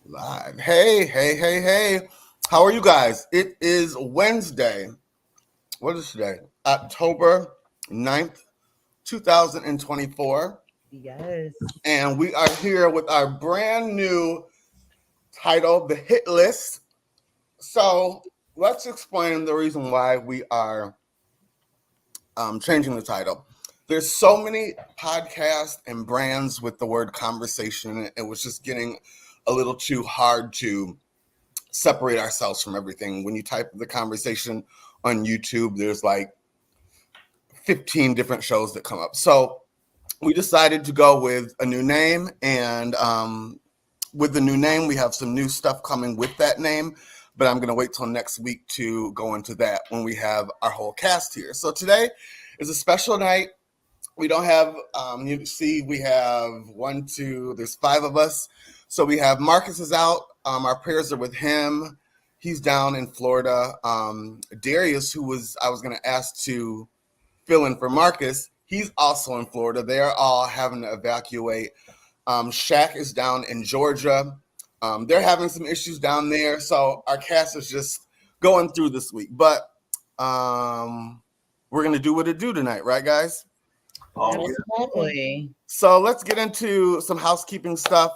Live. Hey, hey, hey, hey. How are you guys? It is Wednesday. What is today? October 9th, 2024. Yes. And we are here with our brand new title, The Hit List. So let's explain the reason why we are changing the title. There's so many podcasts and brands with the word conversation. It was just getting a little too hard to separate ourselves from everything. When you type the conversation on YouTube, there's like 15 different shows that come up. So we decided to go with a new name. And with the new name, we have some new stuff coming with that name. But I'm going to wait till next week to go into that when we have our whole cast here. So today is a special night. We don't have, you see, we have one, two, there's five of us. So we have Marcus is out. Our prayers are with him. He's down in Florida. Darius, I was going to ask to fill in for Marcus, he's also in Florida. They're all having to evacuate. Shaq is down in Georgia. They're having some issues down there. So our cast is just going through this week. But we're going to do what it do tonight, right, guys? Absolutely. So let's get into some housekeeping stuff.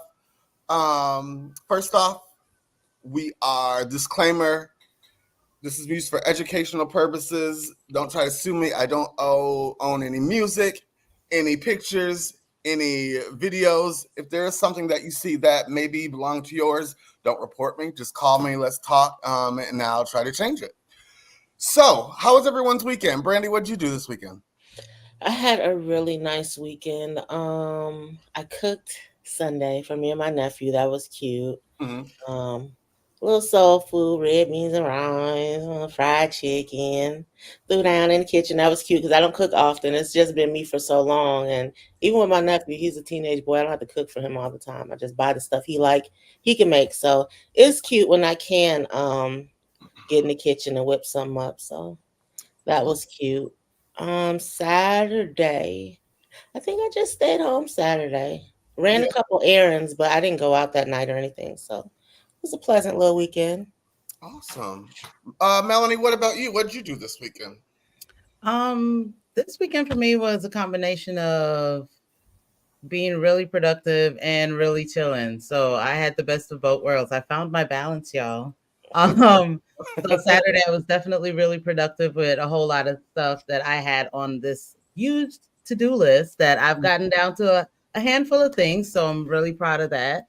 First off, we are disclaimer. This is used for educational purposes. Don't try to sue me. I don't own any music, any pictures, any videos. If there is something that you see that maybe belong to yours, don't report me. Just call me. Let's talk, and I'll try to change it. So, how was everyone's weekend? Brandy, what did you do this weekend? I had a really nice weekend. I cooked Sunday for me and my nephew. That was cute. Mm-hmm. A little soul food, red beans and rice, fried chicken. Threw down in the kitchen. That was cute because I don't cook often. It's just been me for so long, and even with my nephew, he's a teenage boy. I don't have to cook for him all the time. I just buy the stuff he can make. So it's cute when I can get in the kitchen and whip something up. So that was cute. Saturday. I think I just stayed home Saturday. Ran Yeah, a couple errands, but I didn't go out that night or anything. So it was a pleasant little weekend. awesome. Melanie, what about you? What did you do this weekend? This weekend for me was a combination of being really productive and really chilling. So I had the best of both worlds. I found my balance, y'all. So Saturday I was definitely really productive with a whole lot of stuff that I had on this huge to-do list that I've gotten down to a handful of things. So I'm really proud of that.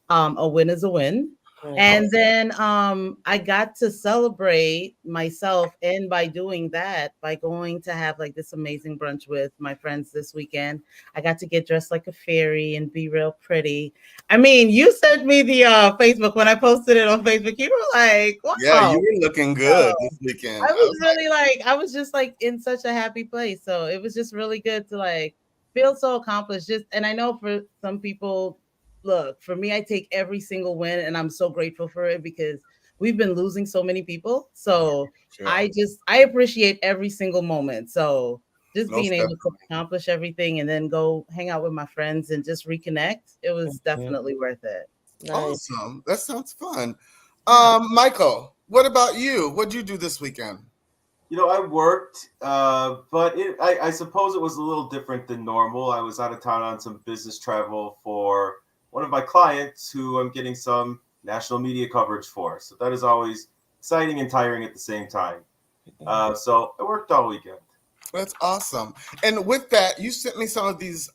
A win is a win. Right. And then I got to celebrate myself, and by doing that, by going to have like this amazing brunch with my friends this weekend, I got to get dressed like a fairy and be real pretty. I mean, you sent me the Facebook when I posted it on Facebook. You were like, Yeah, you wow. were looking So good this weekend. I I was was really like, I was just like in such a happy place. So it was just really good to like feel so accomplished. Just, and I know for some people, look, for me, I take every single win and I'm so grateful for it because we've been losing so many people. So sure. I appreciate every single moment. So just being Most able to definitely. accomplish everything and then go hang out with my friends and just reconnect, it was Mhm. definitely worth it. Nice. Awesome. That sounds fun. Yeah. Michael, what about you? What did you do this weekend? I worked, but I suppose it was a little different than normal. I was out of town on some business travel for one of my clients who I'm getting some national media coverage for. So that is always exciting and tiring at the same time. So I worked all weekend. That's awesome. And with that, you sent me some of these.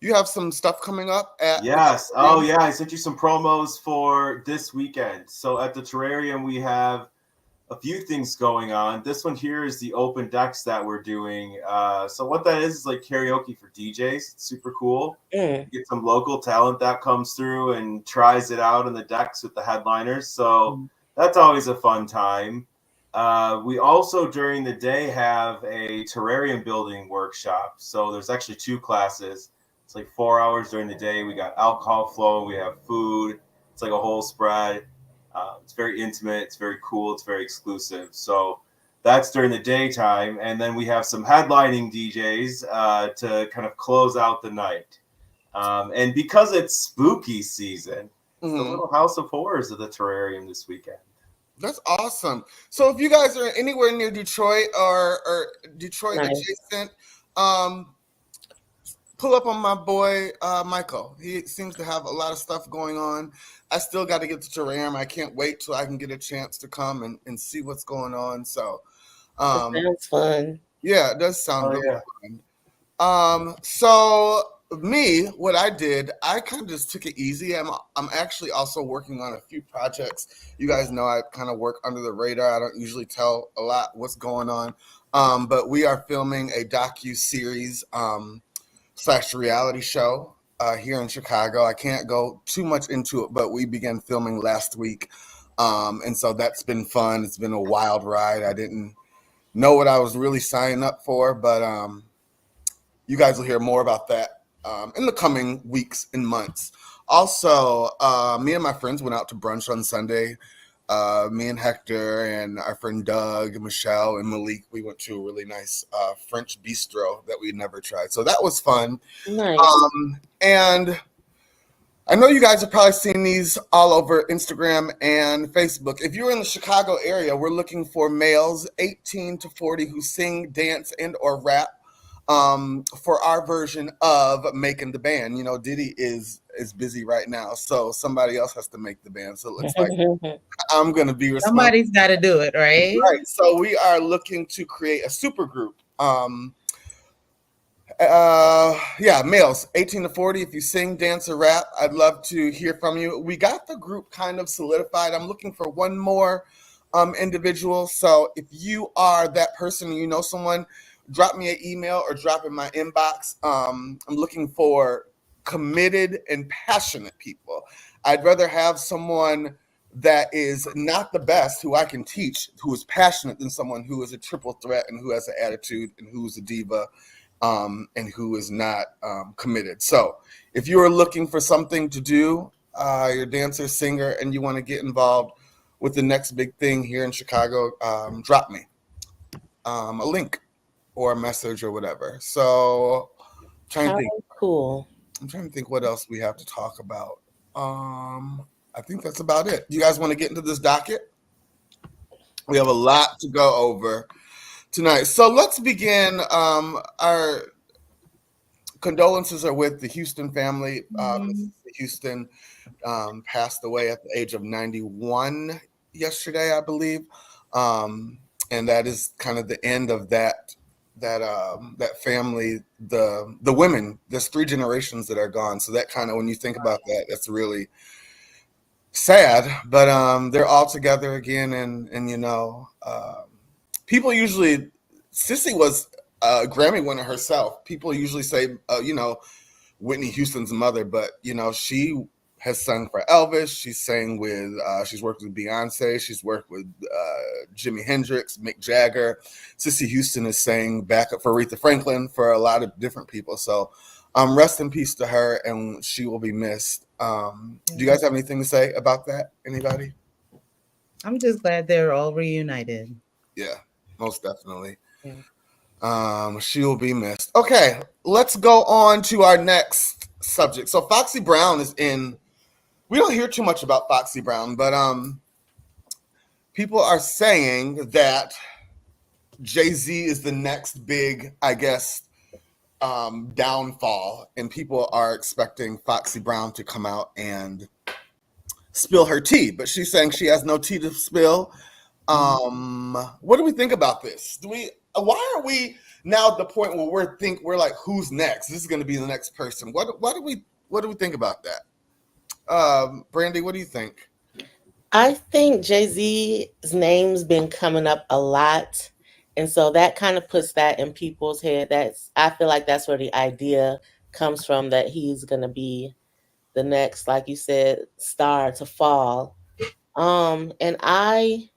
You have some stuff coming up at the Yes. Oh, terrarium. yeah. I sent you some promos for this weekend. So at the terrarium, we have a few things going on. This one here is the open decks that we're doing. So what that is like karaoke for DJs. It's super cool. Mm. You get some local talent that comes through and tries it out on the decks with the headliners. So that's always a fun time. We also during the day have a terrarium building workshop. So there's actually two classes. It's like 4 hours during the day. We got alcohol flowing. We have food. It's like a whole spread. It's very intimate. It's very cool. It's very exclusive. So that's during the daytime, and then we have some headlining DJs to kind of close out the night. And because it's spooky season, it's the Mhm. Little House of Horrors of the terrarium this weekend. That's awesome. So if you guys are anywhere near Detroit or Detroit Nice. adjacent, pull up on my boy Michael. He seems to have a lot of stuff going on. I still got to get to terrarium. I can't wait till I can get a chance to come and see what's going on. So That sounds fun. yeah, it does sound Oh, really yeah. fun. So me, what I did, I kind of just took it easy. I'm actually also working on a few projects. You guys know I kind of work under the radar. I don't usually tell a lot what's going on. But we are filming a docu-series / reality show here in Chicago. I can't go too much into it, but we began filming last week. And so that's been fun. It's been a wild ride. I didn't know what I was really signing up for, but you guys will hear more about that in the coming weeks and months. Also, me and my friends went out to brunch on Sunday. Me and Hector and our friend Doug, Michelle, and Malik, we went to a really nice French bistro that we'd never tried. So that was fun. Nice. And I know you guys have probably seen these all over Instagram and Facebook. If you're in the Chicago area, we're looking for males 18 to 40 who sing, dance, and or rap for our version of making the band. You know, Diddy is busy right now, so somebody else has to make the band. So it looks like I'm going to be responsible. Somebody's got to do it, right? Right. So we are looking to create a super group. Yeah, males 18 to 40. If you sing, dance, or rap, I'd love to hear from you. We got the group kind of solidified. I'm looking for one more individual. So if you are that person and you know someone, drop me an email or drop in my inbox. I'm looking for committed and passionate people. I'd rather have someone that is not the best who I can teach, who is passionate, than someone who is a triple threat and who has an attitude and who's a diva and who is not committed. So if you are looking for something to do, you're a dancer, singer, and you want to get involved with the next big thing here in Chicago, drop me a link or a message or whatever. So How cool. I'm trying to think what else we have to talk about. I think that's about it. Do you guys want to get into this docket? We have a lot to go over tonight. So let's begin. Our condolences are with the Houston family. Houston passed away at the age of 91 yesterday, I believe. And that is kind of the end of that family. The women, there's 3 generations that are gone. So that kind of, when you think about that, that's really sad. But they're all together again, and you know, people usually, Sissy was a Grammy winner herself. People usually say, you know, Whitney Houston's mother, but you know, she has sung for Elvis. She's sang with, she's worked with Beyonce. She's worked with Jimi Hendrix, Mick Jagger. Sissy Houston has sang backup for Aretha Franklin, for a lot of different people. So rest in peace to her, and she will be missed. Do you guys have anything to say about that? Anybody? I'm just glad they're all reunited. Yeah, most definitely. Yeah. She will be missed. Okay, let's go on to our next subject. So Foxy Brown is in. We don't hear too much about Foxy Brown, but people are saying that Jay-Z is the next big, I guess, downfall, and people are expecting Foxy Brown to come out and spill her tea, but she's saying she has no tea to spill. What do we think about this? Why are we now at the point where we're like, who's next? This is going to be the next person. What do we think about that? Brandy, what do you think? I think Jay-Z's name's been coming up a lot. And so that kind of puts that in people's head. I feel like that's where the idea comes from, that he's going to be the next, like you said, star to fall. And I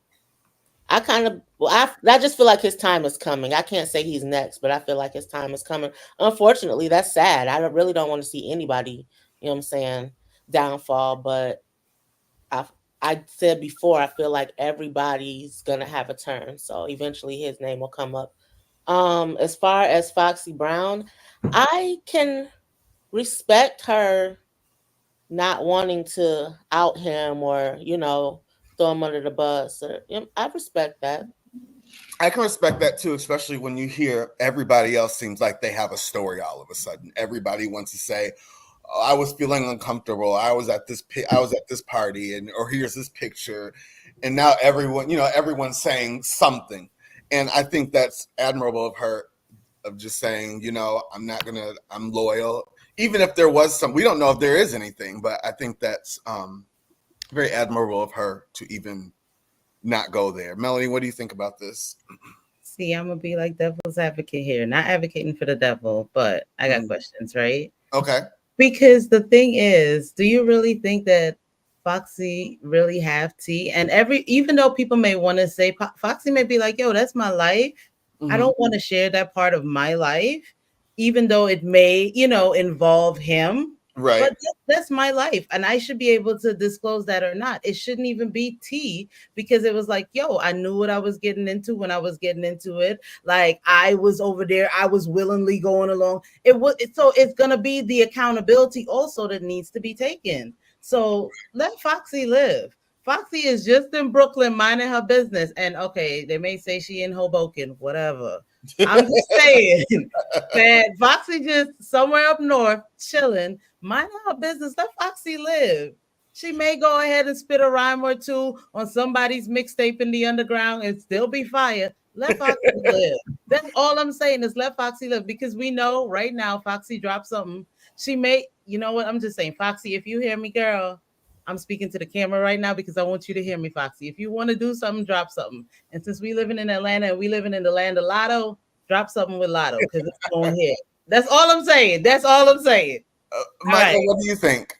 just feel like his time is coming. I can't say he's next, but I feel like his time is coming. Unfortunately, that's sad. I really don't want to see anybody, you know what I'm saying, downfall. But I said before, I feel like everybody's gonna have a turn. So eventually his name will come up. As far as Foxy Brown, I can respect her not wanting to out him or, throw him under the bus. Or, I respect that. I can respect that too, especially when you hear everybody else seems like they have a story all of a sudden. Everybody wants to say, oh, I was feeling uncomfortable. I was at this party, and or here's this picture, and now everyone's saying something, and I think that's admirable of her, of just saying, I'm loyal, even if there was some. We don't know if there is anything, but I think that's very admirable of her to even not go there. Melanie, what do you think about this? See, I'm gonna be like devil's advocate here, not advocating for the devil, but I got questions, right? Okay. Because the thing is, do you really think that Foxy really have tea? And even though people may want to say Foxy may be like, yo, that's my life. I don't want to share that part of my life, even though it may, involve him. Right. But that's my life. And I should be able to disclose that or not. It shouldn't even be tea, because it was like, yo, I knew what I was getting into when I was getting into it. Like, I was over there. I was willingly going along. So it's going to be the accountability also that needs to be taken. So let Foxy live. Foxy is just in Brooklyn minding her business. And okay, they may say she in Hoboken, whatever. I'm just saying that Foxy just somewhere up north chilling, minding her business. Let Foxy live. She may go ahead and spit a rhyme or two on somebody's mixtape in the underground and still be fire. Let Foxy live. That's all I'm saying, is let Foxy live, because we know right now Foxy dropped something. She may, you know what? I'm just saying, Foxy, if you hear me, girl, I'm speaking to the camera right now because I want you to hear me, Foxy. If you want to do something, drop something. And since we living in Atlanta and we living in the land of Lotto, drop something with Lotto, because it's going here. That's all I'm saying. That's all I'm saying. Michael, what do you think?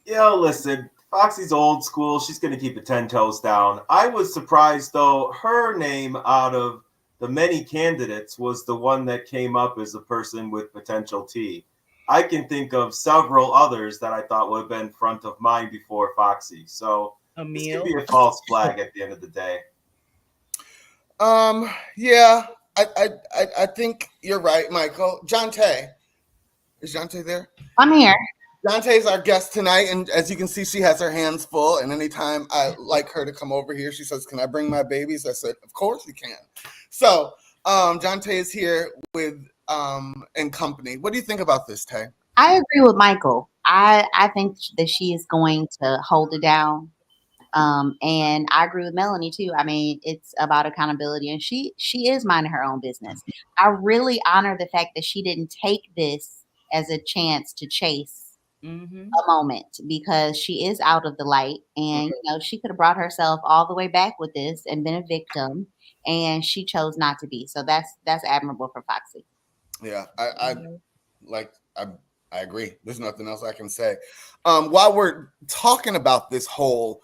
Listen, Foxy's old school. She's going to keep it 10 toes down. I was surprised, though, her name out of the many candidates was the one that came up as a person with potential tea. I can think of several others that I thought would have been front of mind before Foxy. So this could be a false flag at the end of the day. Yeah, I think you're right, Michael. Jonte. Is Jonte there? I'm here. Jonte is our guest tonight, and as you can see, she has her hands full. And anytime I like her to come over here, she says, "Can I bring my babies?" I said, "Of course you can." So, Jonte is here with and company. What do you think about this, Tay? I agree with Michael. I think that she is going to hold it down. And I agree with Melanie too. I mean, it's about accountability, and she is minding her own business. I really honor the fact that she didn't take this as a chance to chase a moment, because she is out of the light, and she could have brought herself all the way back with this and been a victim, and she chose not to be. So that's admirable for Foxy. Yeah, I agree. There's nothing else I can say. While we're talking about this whole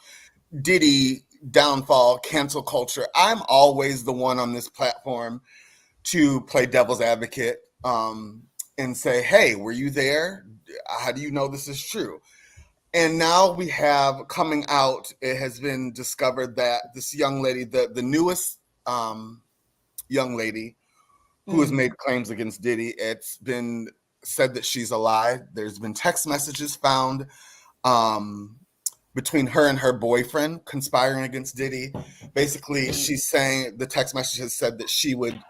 Diddy downfall, cancel culture, I'm always the one on this platform to play devil's advocate and say, hey, were you there? How do you know this is true? And now we have coming out, it has been discovered that this young lady, the newest young lady who has made claims against Diddy, it's been said that she's a lie. There's been text messages found between her and her boyfriend conspiring against Diddy. Basically, she's saying the text message has said that she would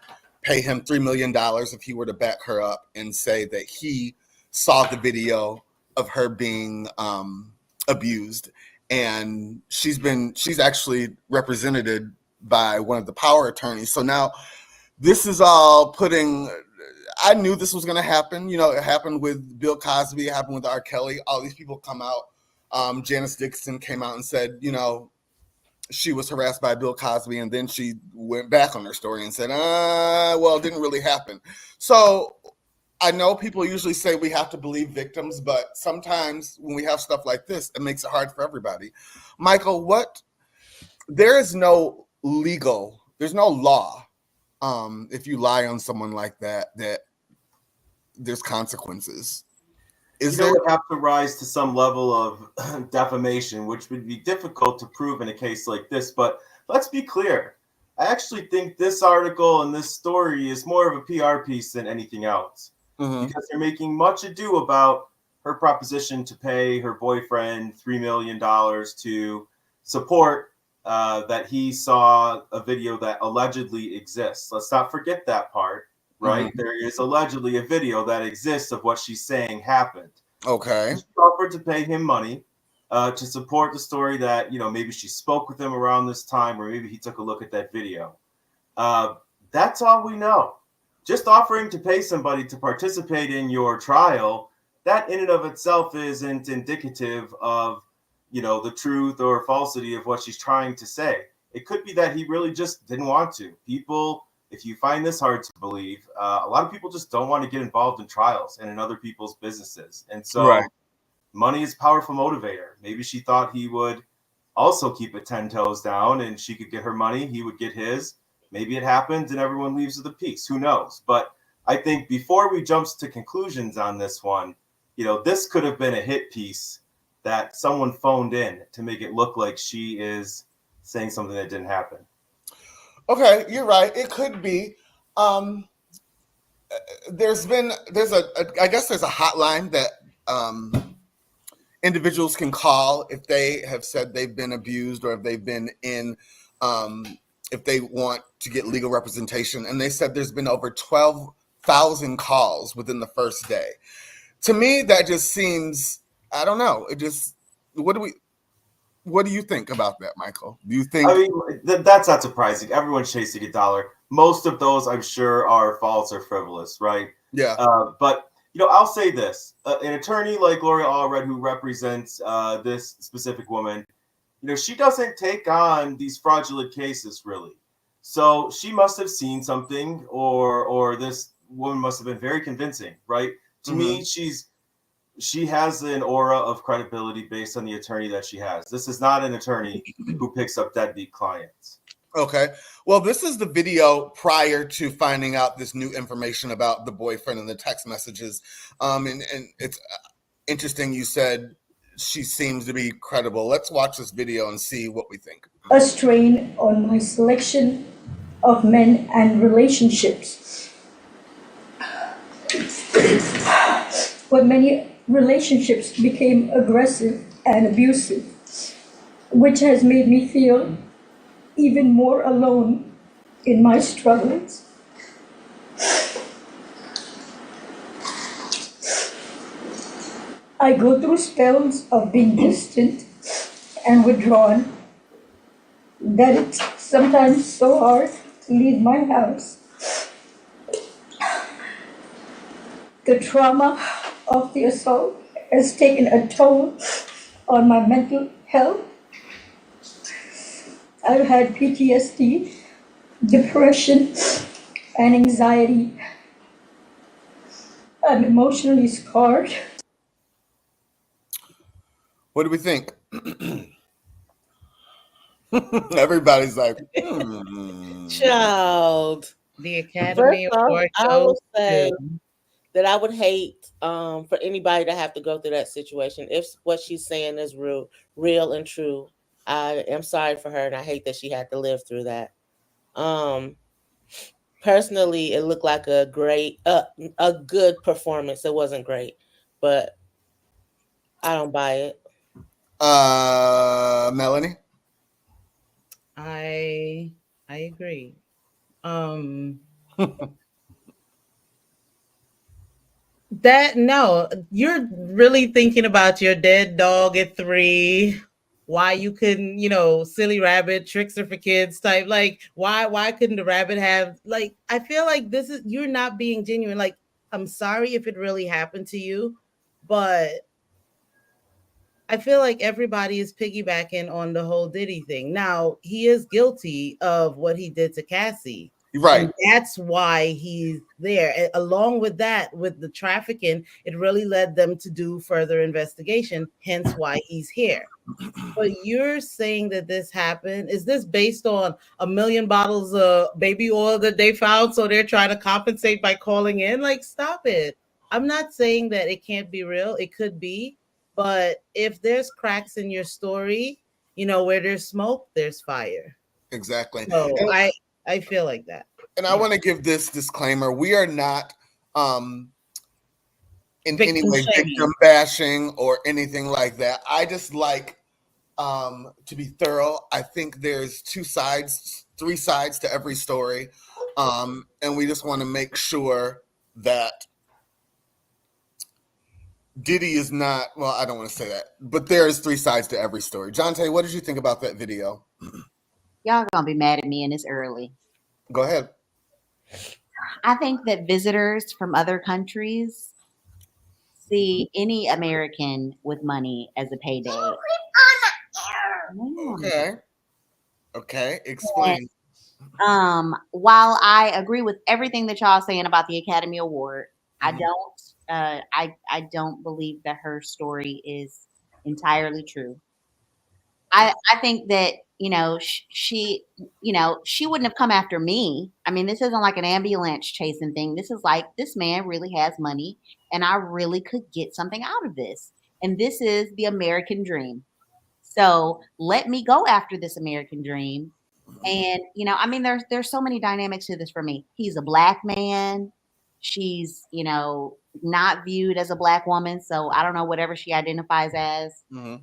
pay him $3 million if he were to back her up and say that he saw the video of her being abused. And she's actually represented by one of the power attorneys. So now this is all I knew this was going to happen. It happened with Bill Cosby, it happened with R. Kelly. All these people come out. Janice Dixon came out and said, she was harassed by Bill Cosby, and then she went back on her story and said, well, it didn't really happen. So I know people usually say we have to believe victims, but sometimes when we have stuff like this, it makes it hard for everybody. Michael, there's no law. If you lie on someone like that there's consequences. Would have to rise to some level of defamation, which would be difficult to prove in a case like this. But let's be clear. I actually think this article and this story is more of a PR piece than anything else. because they're making much ado about her proposition to pay her boyfriend $3 million to support that he saw a video that allegedly exists. Let's not forget that part, right? There is allegedly a video that exists of what she's saying happened. Okay. She offered to pay him money to support the story that, maybe she spoke with him around this time, or maybe he took a look at that video. That's all we know. Just offering to pay somebody to participate in your trial, that in and of itself isn't indicative of, the truth or falsity of what she's trying to say. It could be that he really just didn't want to. People, if you find this hard to believe, a lot of people just don't want to get involved in trials and in other people's businesses. And so money is a powerful motivator. Maybe she thought he would also keep it 10 toes down and she could get her money, he would get his. Maybe it happened and everyone leaves with a piece. Who knows? But I think before we jump to conclusions on this one, this could have been a hit piece that someone phoned in to make it look like she is saying something that didn't happen. Okay, you're right. It could be. I guess there's a hotline that individuals can call if they have said they've been abused or if they've been in, if they want to get legal representation. And they said there's been over 12,000 calls within the first day. To me, that just seems, I don't know. It just, what do you think about that, Michael? Do you think? I mean, that's not surprising. Everyone's chasing a dollar. Most of those, I'm sure, are false or frivolous, right? Yeah. But I'll say this: an attorney like Gloria Allred, who represents this specific woman, she doesn't take on these fraudulent cases really. So she must have seen something, or this woman must have been very convincing, right? To me, she has an aura of credibility based on the attorney that she has. This is not an attorney who picks up deadbeat clients. Okay. Well, this is the video prior to finding out this new information about the boyfriend and the text messages. And it's interesting you said she seems to be credible. Let's watch this video and see what we think. A strain on my selection of men and relationships. But many relationships became aggressive and abusive, which has made me feel even more alone in my struggles. I go through spells of being distant and withdrawn that it's sometimes so hard to leave my house. The trauma of the assault has taken a toll on my mental health. I've had PTSD, depression, and anxiety. I'm emotionally scarred. What do we think? Everybody's like, Child. The Academy First off, Award I will goes say to that I would hate for anybody to have to go through that situation. If what she's saying is real and true, I am sorry for her, and I hate that she had to live through that. Personally, it looked like a good performance. It wasn't great, but I don't buy it. Melanie? I agree. You're really thinking about your dead dog at 3. Why you couldn't, silly rabbit tricks are for kids type. Like, why couldn't the rabbit have, like, I feel like you're not being genuine. Like, I'm sorry if it really happened to you, but I feel like everybody is piggybacking on the whole Diddy thing. Now, he is guilty of what he did to Cassie. Right. And that's why he's there. And along with that, with the trafficking, it really led them to do further investigation, hence why he's here. But you're saying that this happened. Is this based on 1 million bottles of baby oil that they found? So they're trying to compensate by calling in? Like, stop it. I'm not saying that it can't be real. It could be. But if there's cracks in your story, where there's smoke, there's fire. Exactly. So I feel like that. And I want to give this disclaimer. We are not in any Victim way shaming. victim bashing or anything like that. I just like to be thorough. I think there's 3 sides to every story. And we just want to make sure that Diddy is not, well, I don't want to say that, but there's 3 sides to every story. Jonte, what did you think about that video? Y'all gonna be mad at me and it's early. Go ahead. I think that visitors from other countries see any American with money as a payday. Okay. Explain. While I agree with everything that y'all saying about the Academy Award, Mhm. I don't believe that her story is entirely true. I think that, she wouldn't have come after me. I mean, this isn't like an ambulance chasing thing. This is like, this man really has money and I really could get something out of this. And this is the American dream. So let me go after this American dream. And, I mean, there's so many dynamics to this for me. He's a black man. She's, not viewed as a black woman. So I don't know, whatever she identifies as. Mhm.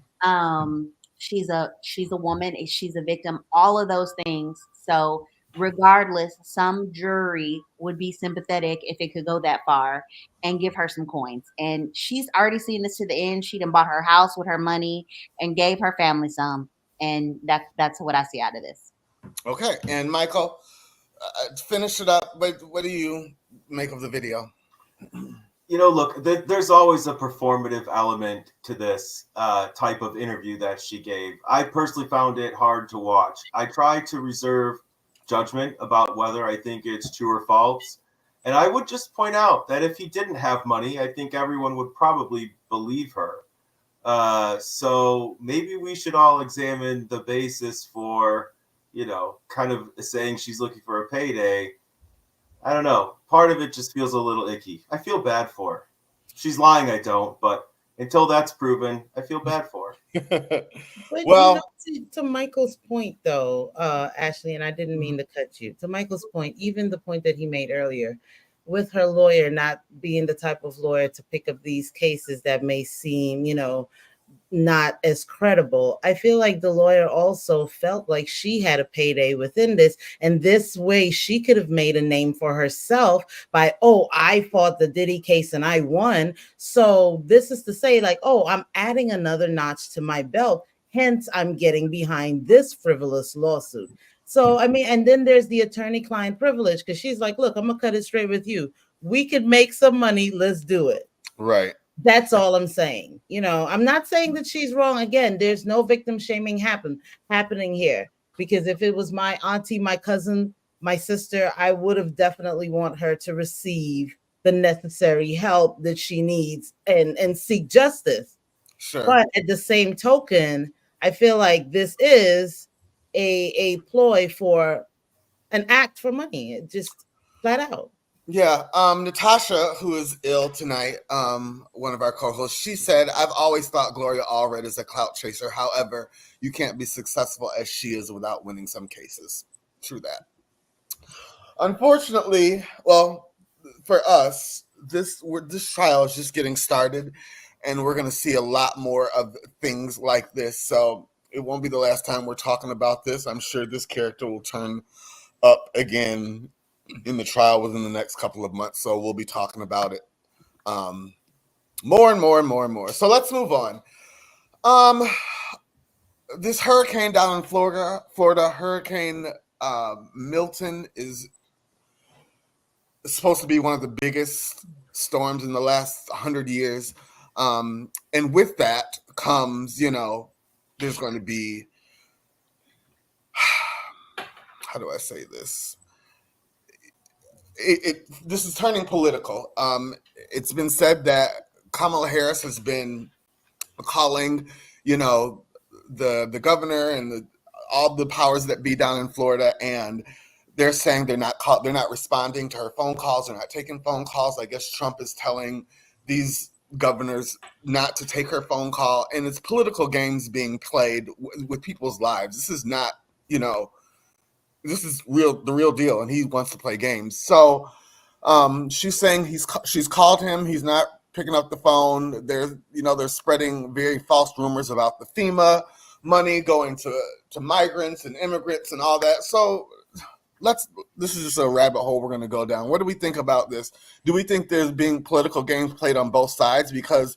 She's a woman, she's a victim, all of those things. So regardless, some jury would be sympathetic if it could go that far and give her some coins. And she's already seen this to the end. She done bought her house with her money and gave her family some. And that's what I see out of this. Okay. And Michael, finish it up. What do you make of the video? Look, there's always a performative element to this type of interview that she gave. I personally found it hard to watch. I try to reserve judgment about whether I think it's true or false. And I would just point out that if he didn't have money, I think everyone would probably believe her. So maybe we should all examine the basis for, kind of saying she's looking for a payday. I don't know. Part of it just feels a little icky. I feel bad for her. She's lying, I don't, but until that's proven, I feel bad for her. Well, to Michael's point, though, Ashleigh, and I didn't mean to cut you. To Michael's point, even the point that he made earlier, with her lawyer not being the type of lawyer to pick up these cases that may seem, not as credible. I feel like the lawyer also felt like she had a payday within this, and this way she could have made a name for herself by, I fought the Diddy case and I won. So this is to say, like, I'm adding another notch to my belt. Hence, I'm getting behind this frivolous lawsuit. So, I mean, and then there's the attorney-client privilege, because she's like, look, I'm gonna cut it straight with you. We could make some money. Let's do it. Right. That's all I'm saying. I'm not saying that she's wrong. Again, there's no victim shaming happening here, because if it was my auntie, my cousin, my sister, I would have definitely want her to receive the necessary help that she needs and seek justice. Sure. But at the same token, I feel like this is a ploy for an act for money. It just flat out. Yeah, Natasha, who is ill tonight, one of our co-hosts, she said, I've always thought Gloria Allred is a clout chaser. However, you can't be successful as she is without winning some cases. True that. Unfortunately, well, for us, this trial is just getting started, and we're going to see a lot more of things like this. So it won't be the last time we're talking about this. I'm sure this character will turn up again in the trial within the next couple of months. So we'll be talking about it more and more and more and more. So let's move on. This hurricane down in Florida, Hurricane Milton is supposed to be one of the biggest storms in the last 100 years. And with that comes, there's going to be, how do I say this? This is turning political. It's been said that Kamala Harris has been calling, the governor and all the powers that be down in Florida, and they're saying they're not responding to her phone calls. They're not taking phone calls. I guess Trump is telling these governors not to take her phone call, and it's political games being played with people's lives. This is not, this is the real deal, and he wants to play games. So she's saying she's called him. He's not picking up the phone. They're spreading very false rumors about the FEMA money going to migrants and immigrants and all that. So this is just a rabbit hole we're going to go down. What do we think about this? Do we think there's being political games played on both sides? Because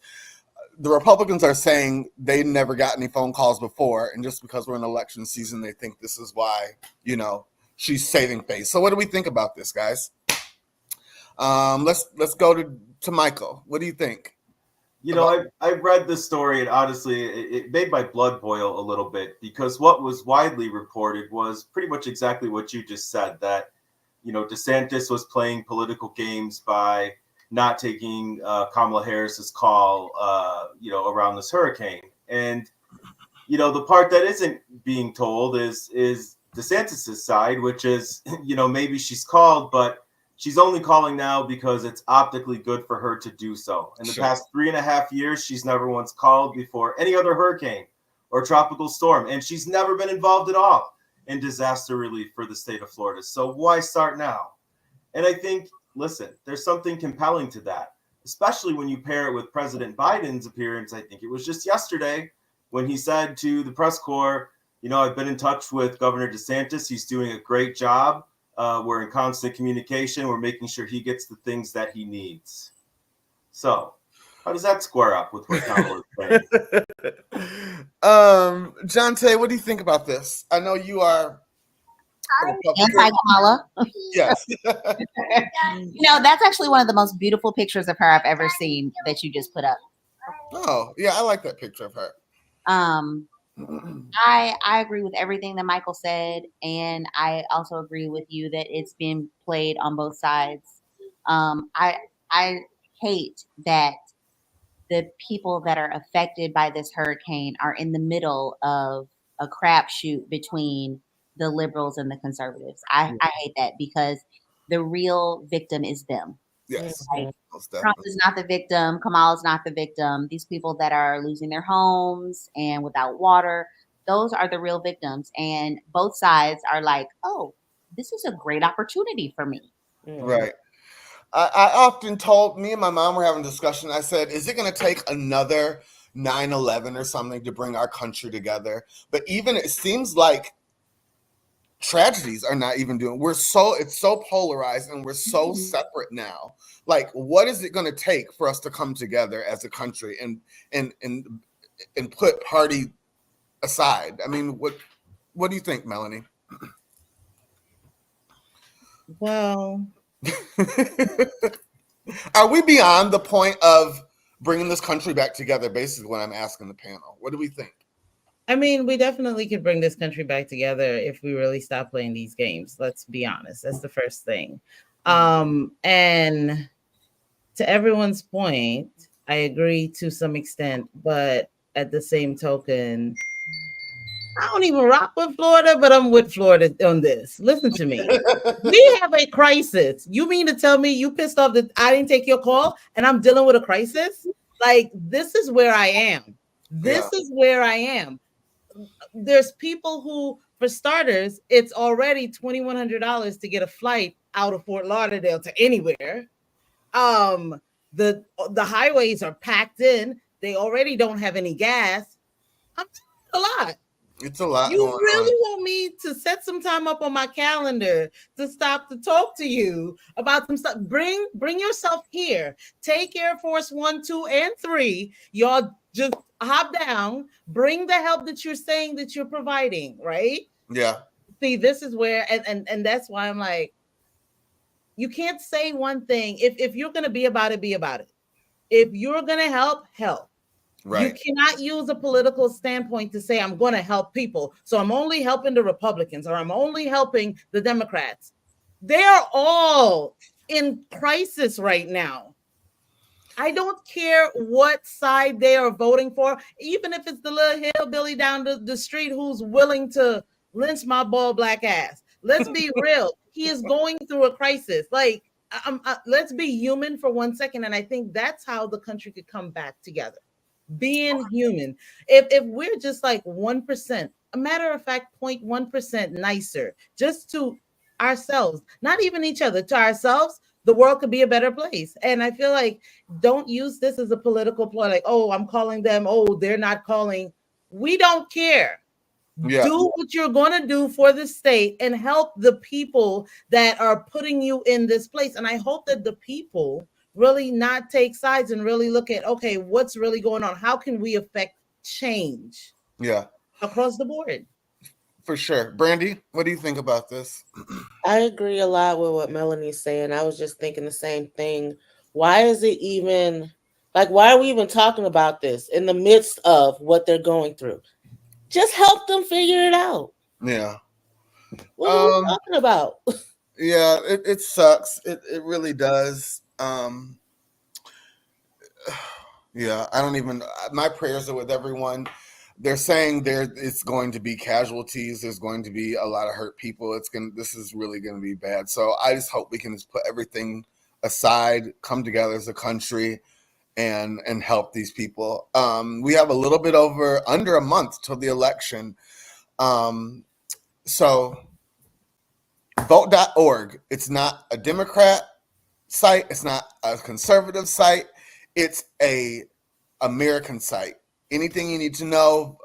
the Republicans are saying they never got any phone calls before, and just because we're in election season, they think this is why, she's saving face. So what do we think about this, guys? Let's go to Michael. What do you think? I read this story, and honestly, it made my blood boil a little bit, because what was widely reported was pretty much exactly what you just said, that, DeSantis was playing political games by not taking Kamala Harris's call, around this hurricane. And, the part that isn't being told is DeSantis's side, which is, maybe she's called, but she's only calling now because it's optically good for her to do so. In the past 3.5 years, she's never once called before any other hurricane or tropical storm, and she's never been involved at all in disaster relief for the state of Florida. So why start now? And I think, listen, there's something compelling to that, especially when you pair it with President Biden's appearance. I think it was just yesterday when he said to the press corps, I've been in touch with Governor DeSantis. He's doing a great job. We're in constant communication. We're making sure he gets the things that he needs. So how does that square up with what Kamala is saying? Jonte, what do you think about this? I know you are anti-Kamala. Yes. That's actually one of the most beautiful pictures of her I've ever seen that you just put up. Oh, yeah, I like that picture of her. I agree with everything that Michael said, and I also agree with you that it's been played on both sides. I hate that the people that are affected by this hurricane are in the middle of a crapshoot between the liberals and the conservatives. I hate that, because the real victim is them. Yes. Right? Trump is not the victim. Kamala's not the victim. These people that are losing their homes and without water, those are the real victims. And both sides are like, oh, this is a great opportunity for me. Right. I often told, me and my mom were having a discussion. I said, is it going to take another 9/11 or something to bring our country together? But even it seems like tragedies are not even doing. It's so polarized, and we're so separate now. Like, what is it going to take for us to come together as a country and put party aside? I mean, what do you think, Melanie? Well, are we beyond the point of bringing this country back together? Basically, what I'm asking the panel. What do we think? I mean, we definitely could bring this country back together if we really stop playing these games. Let's be honest. That's the first thing. And to everyone's point, I agree to some extent, but at the same token, I don't even rock with Florida, but I'm with Florida on this. Listen to me. We have a crisis. You mean to tell me you pissed off that I didn't take your call and I'm dealing with a crisis? Like, this is where I am. This is where I am. There's people who, for starters, it's already $2,100 to get a flight out of Fort Lauderdale to anywhere. The highways are packed in. They already don't have any gas. I'm a lot. It's a lot. You really want me to set some time up on my calendar to stop to talk to you about some stuff? Bring yourself here. Take Air Force 1, 2, and 3. Y'all just hop down. Bring the help that you're saying that you're providing, right? Yeah. See, this is where, and that's why I'm like, you can't say one thing. If you're going to be about it, be about it. If you're going to help. Right. You cannot use a political standpoint to say, I'm going to help people, so I'm only helping the Republicans, or I'm only helping the Democrats. They're all in crisis right now. I don't care what side they are voting for, even if it's the little hillbilly down the street who's willing to lynch my bald black ass. Let's be real. He is going through a crisis. Like, let's be human for 1 second. And I think that's how the country could come back together. Being human. If we're just like 1%, a matter of fact, 0.1% nicer, just to ourselves, not even each other, to ourselves, the world could be a better place. And I feel like don't use this as a political ploy, like, oh, I'm calling them, oh, they're not calling. We don't care. Yeah. Do what you're going to do for the state and help the people that are putting you in this place. And I hope that the people really not take sides and really look at, okay, what's really going on? How can we affect change across the board? For sure. Brandy, what do you think about this? I agree a lot with what Melanie's saying. I was just thinking the same thing. Why is it even like, why are we even talking about this in the midst of what they're going through? Just help them figure it out. Yeah. What are we talking about? Yeah, it sucks. It really does. Yeah, I don't even, my prayers are with everyone. They're saying it's going to be casualties. There's going to be a lot of hurt people. This is really going to be bad. So I just hope we can just put everything aside, come together as a country, and help these people. We have a little bit under a month till the election. So vote.org. It's not a Democrat site. It's not a conservative site. It's a American site. Anything you need to know,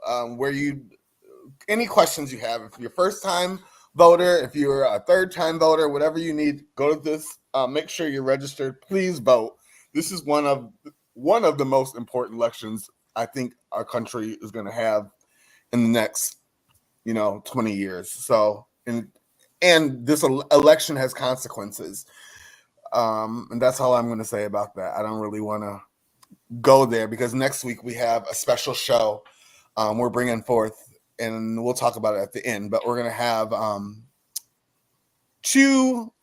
any questions you have, if you're a first-time voter, if you're a third-time voter, whatever you need, go to this. Make sure you're registered. Please vote. This is one of the most important elections I think our country is going to have in the next, 20 years. So, and this election has consequences. And that's all I'm going to say about that. I don't really want to go there because next week we have a special show we're bringing forth, and we'll talk about it at the end. But we're going to have two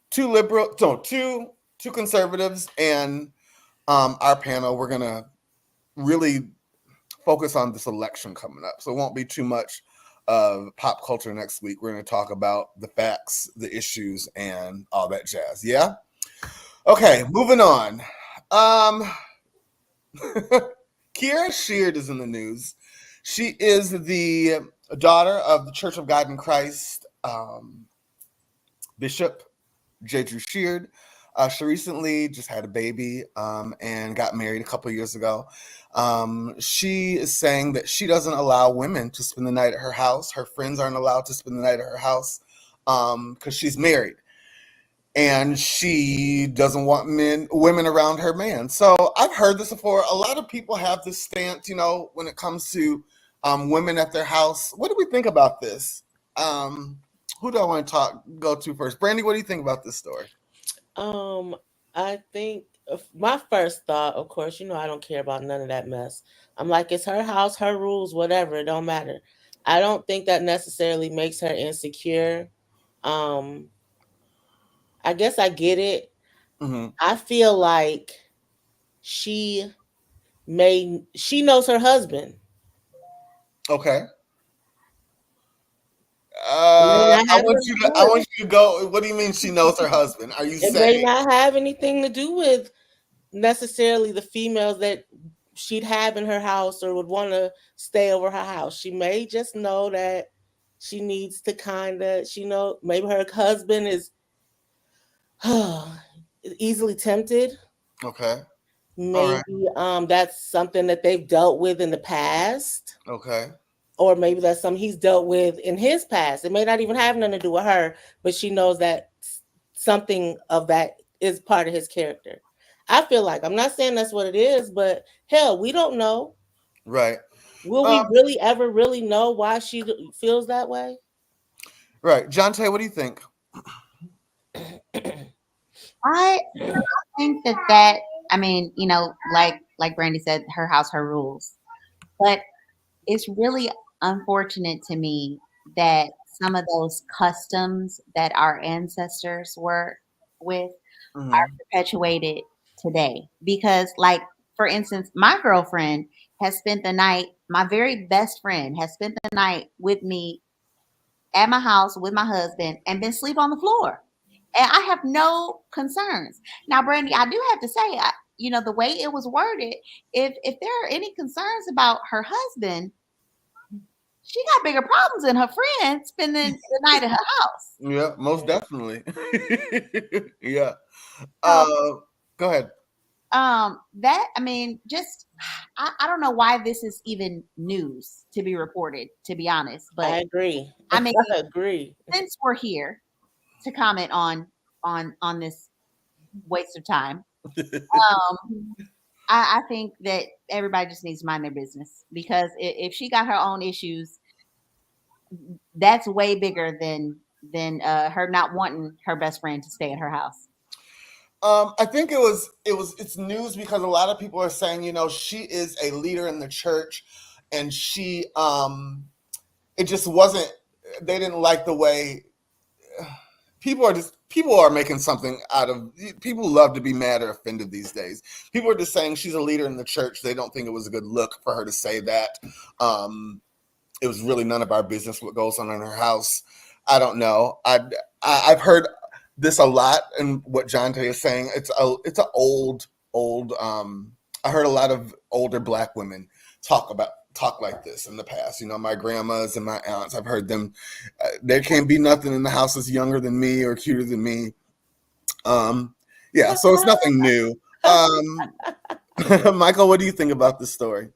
conservatives and our panel. We're going to really focus on this election coming up. So it won't be too much of pop culture next week. We're going to talk about the facts, the issues, and all that jazz. Yeah? Okay, moving on. Kiera Sheard is in the news. She is the daughter of the Church of God in Christ Bishop J. Drew Sheard. She recently just had a baby and got married a couple of years ago. She is saying that she doesn't allow women to spend the night at her house. Her friends aren't allowed to spend the night at her house because she's married. And she doesn't want women around her man. So I've heard this before. A lot of people have this stance, when it comes to women at their house. What do we think about this? Who do I want to go to first? Brandy, what do you think about this story? I think my first thought, of course, I don't care about none of that mess. I'm like, it's her house, her rules, whatever. It don't matter. I don't think that necessarily makes her insecure. I guess I get it. Mm-hmm. I feel like she knows her husband. Okay. I want you to go. What do you mean she knows her husband? Are you saying it may not have anything to do with necessarily the females that she'd have in her house or would want to stay over her house? She may just know that she needs to maybe her husband is easily tempted. Okay. Maybe that's something that they've dealt with in the past. Okay. Or maybe that's something he's dealt with in his past. It may not even have nothing to do with her, but she knows that something of that is part of his character. I feel like, I'm not saying that's what it is, but hell, we don't know. Right. Will we really ever really know why she feels that way? Right. Jonte, what do you think? I think that I mean, like Brandy said, her house, her rules. But it's really unfortunate to me that some of those customs that our ancestors were with are perpetuated today. Because, like, for instance, my girlfriend has spent the night, my very best friend has spent the night with me at my house with my husband and been asleep on the floor. And I have no concerns. Now, Brandy, I do have to say, the way it was worded, if there are any concerns about her husband, she got bigger problems than her friend spending the night at her house. Yeah, most definitely. Yeah. Go ahead. That, I mean, just I don't know why this is even news to be reported, to be honest. I But agree. I mean, I agree. since we're here to comment on this waste of time, I think that everybody just needs to mind their business, because if she got her own issues, that's way bigger than her not wanting her best friend to stay at her house. I think it's news because a lot of people are saying, she is a leader in the church, and she it just wasn't, they didn't like the way people are making something out of, people love to be mad or offended these days. People are just saying she's a leader in the church. They don't think it was a good look for her to say that. It was really none of our business what goes on in her house. I don't know. I've heard this a lot, and what Jonte is saying, it's a old. I heard a lot of older Black women talk like this in the past. My grandmas and my aunts. I've heard them. There can't be nothing in the house that's younger than me or cuter than me. Yeah, so it's nothing new. Michael, what do you think about this story?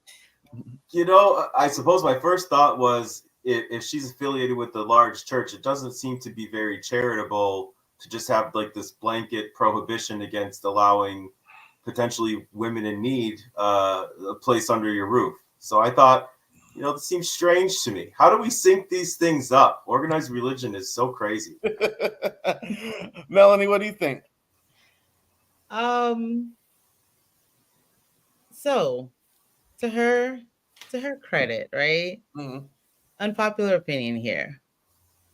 I suppose my first thought was, if she's affiliated with a large church, it doesn't seem to be very charitable to just have like this blanket prohibition against allowing potentially women in need a place under your roof. So I thought, this seems strange to me. How do we sync these things up? Organized religion is so crazy. Melanie, what do you think? So to her credit, right? Mm-hmm. Unpopular opinion here.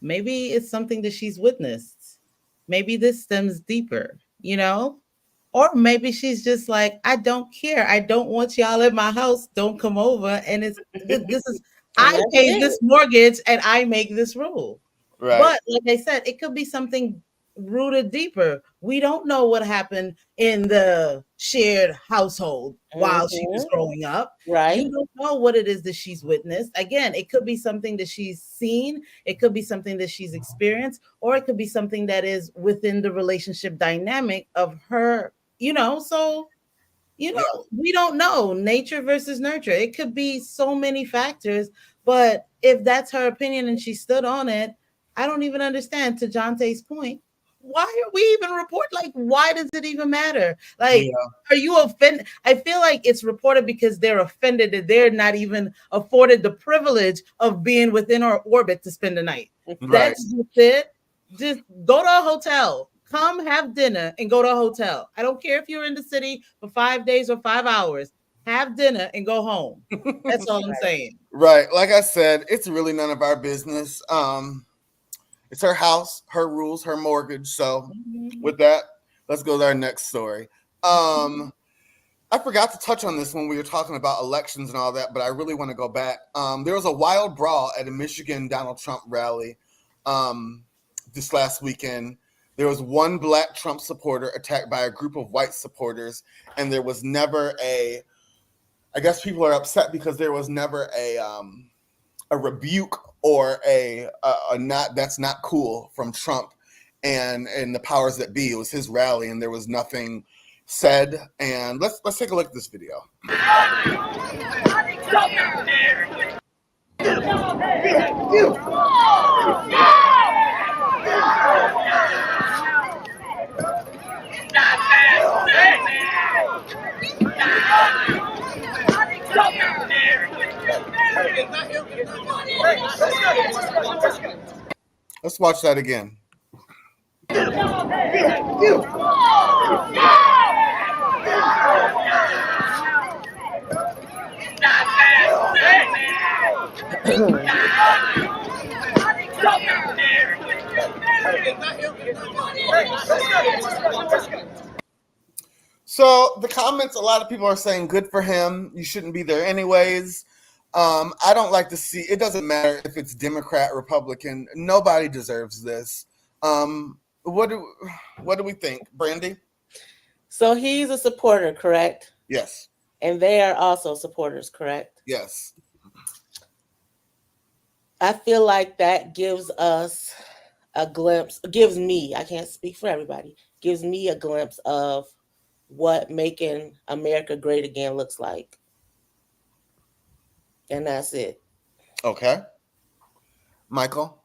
Maybe it's something that she's witnessed. Maybe this stems deeper, Or maybe she's just like, I don't care. I don't want y'all at my house. Don't come over. And this is, I pay this mortgage and I make this rule. Right. But like I said, it could be something rooted deeper. We don't know what happened in the shared household while she was growing up. Right. You don't know what it is that she's witnessed. Again, it could be something that she's seen. It could be something that she's experienced, or it could be something that is within the relationship dynamic of her, so we don't know. Nature versus nurture. It could be so many factors, but if that's her opinion and she stood on it, I don't even understand, to Jonte's point, why are we even why does it even matter? Are you offended? I feel like it's reported because they're offended that they're not even afforded the privilege of being within our orbit to spend the night. Right. That's just it. Just go to a hotel. Come have dinner and go to a hotel. I don't care if you're in the city for 5 days or 5 hours. Have dinner and go home. That's all I'm saying. Right. Like I said, it's really none of our business. It's her house, her rules, her mortgage. So with that, let's go to our next story. I forgot to touch on this when we were talking about elections and all that, but I really want to go back. There was a wild brawl at a Michigan Donald Trump rally this last weekend. There was one Black Trump supporter attacked by a group of white supporters, and there was never I guess people are upset because there was never a rebuke or a not, that's not cool from Trump and the powers that be. It was his rally, and there was nothing said. And let's take a look at this video. Let's watch that again. So the comments, a lot of people are saying, good for him. You shouldn't be there anyways. I don't like to see, it doesn't matter if it's Democrat, Republican. Nobody deserves this. What do we think, Brandy? So he's a supporter, correct? Yes. And they are also supporters, correct? Yes. I feel like that gives us a glimpse, gives me, I can't speak for everybody, gives me a glimpse of what making America great again looks like. And that's it. Okay. Michael?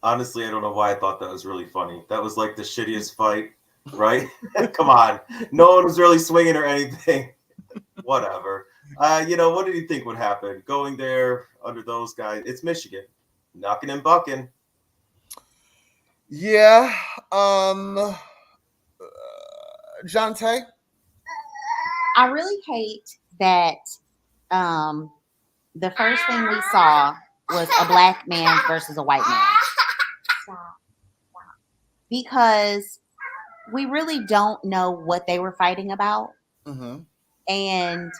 Honestly, I don't know why I thought that was really funny. That was like the shittiest fight, right? Come on. No one was really swinging or anything. Whatever. What did you think would happen? Going there under those guys. It's Michigan. Knocking and bucking. Yeah. Jonte? I really hate that the first thing we saw was a black man versus a white man. Because we really don't know what they were fighting about. Mm-hmm. And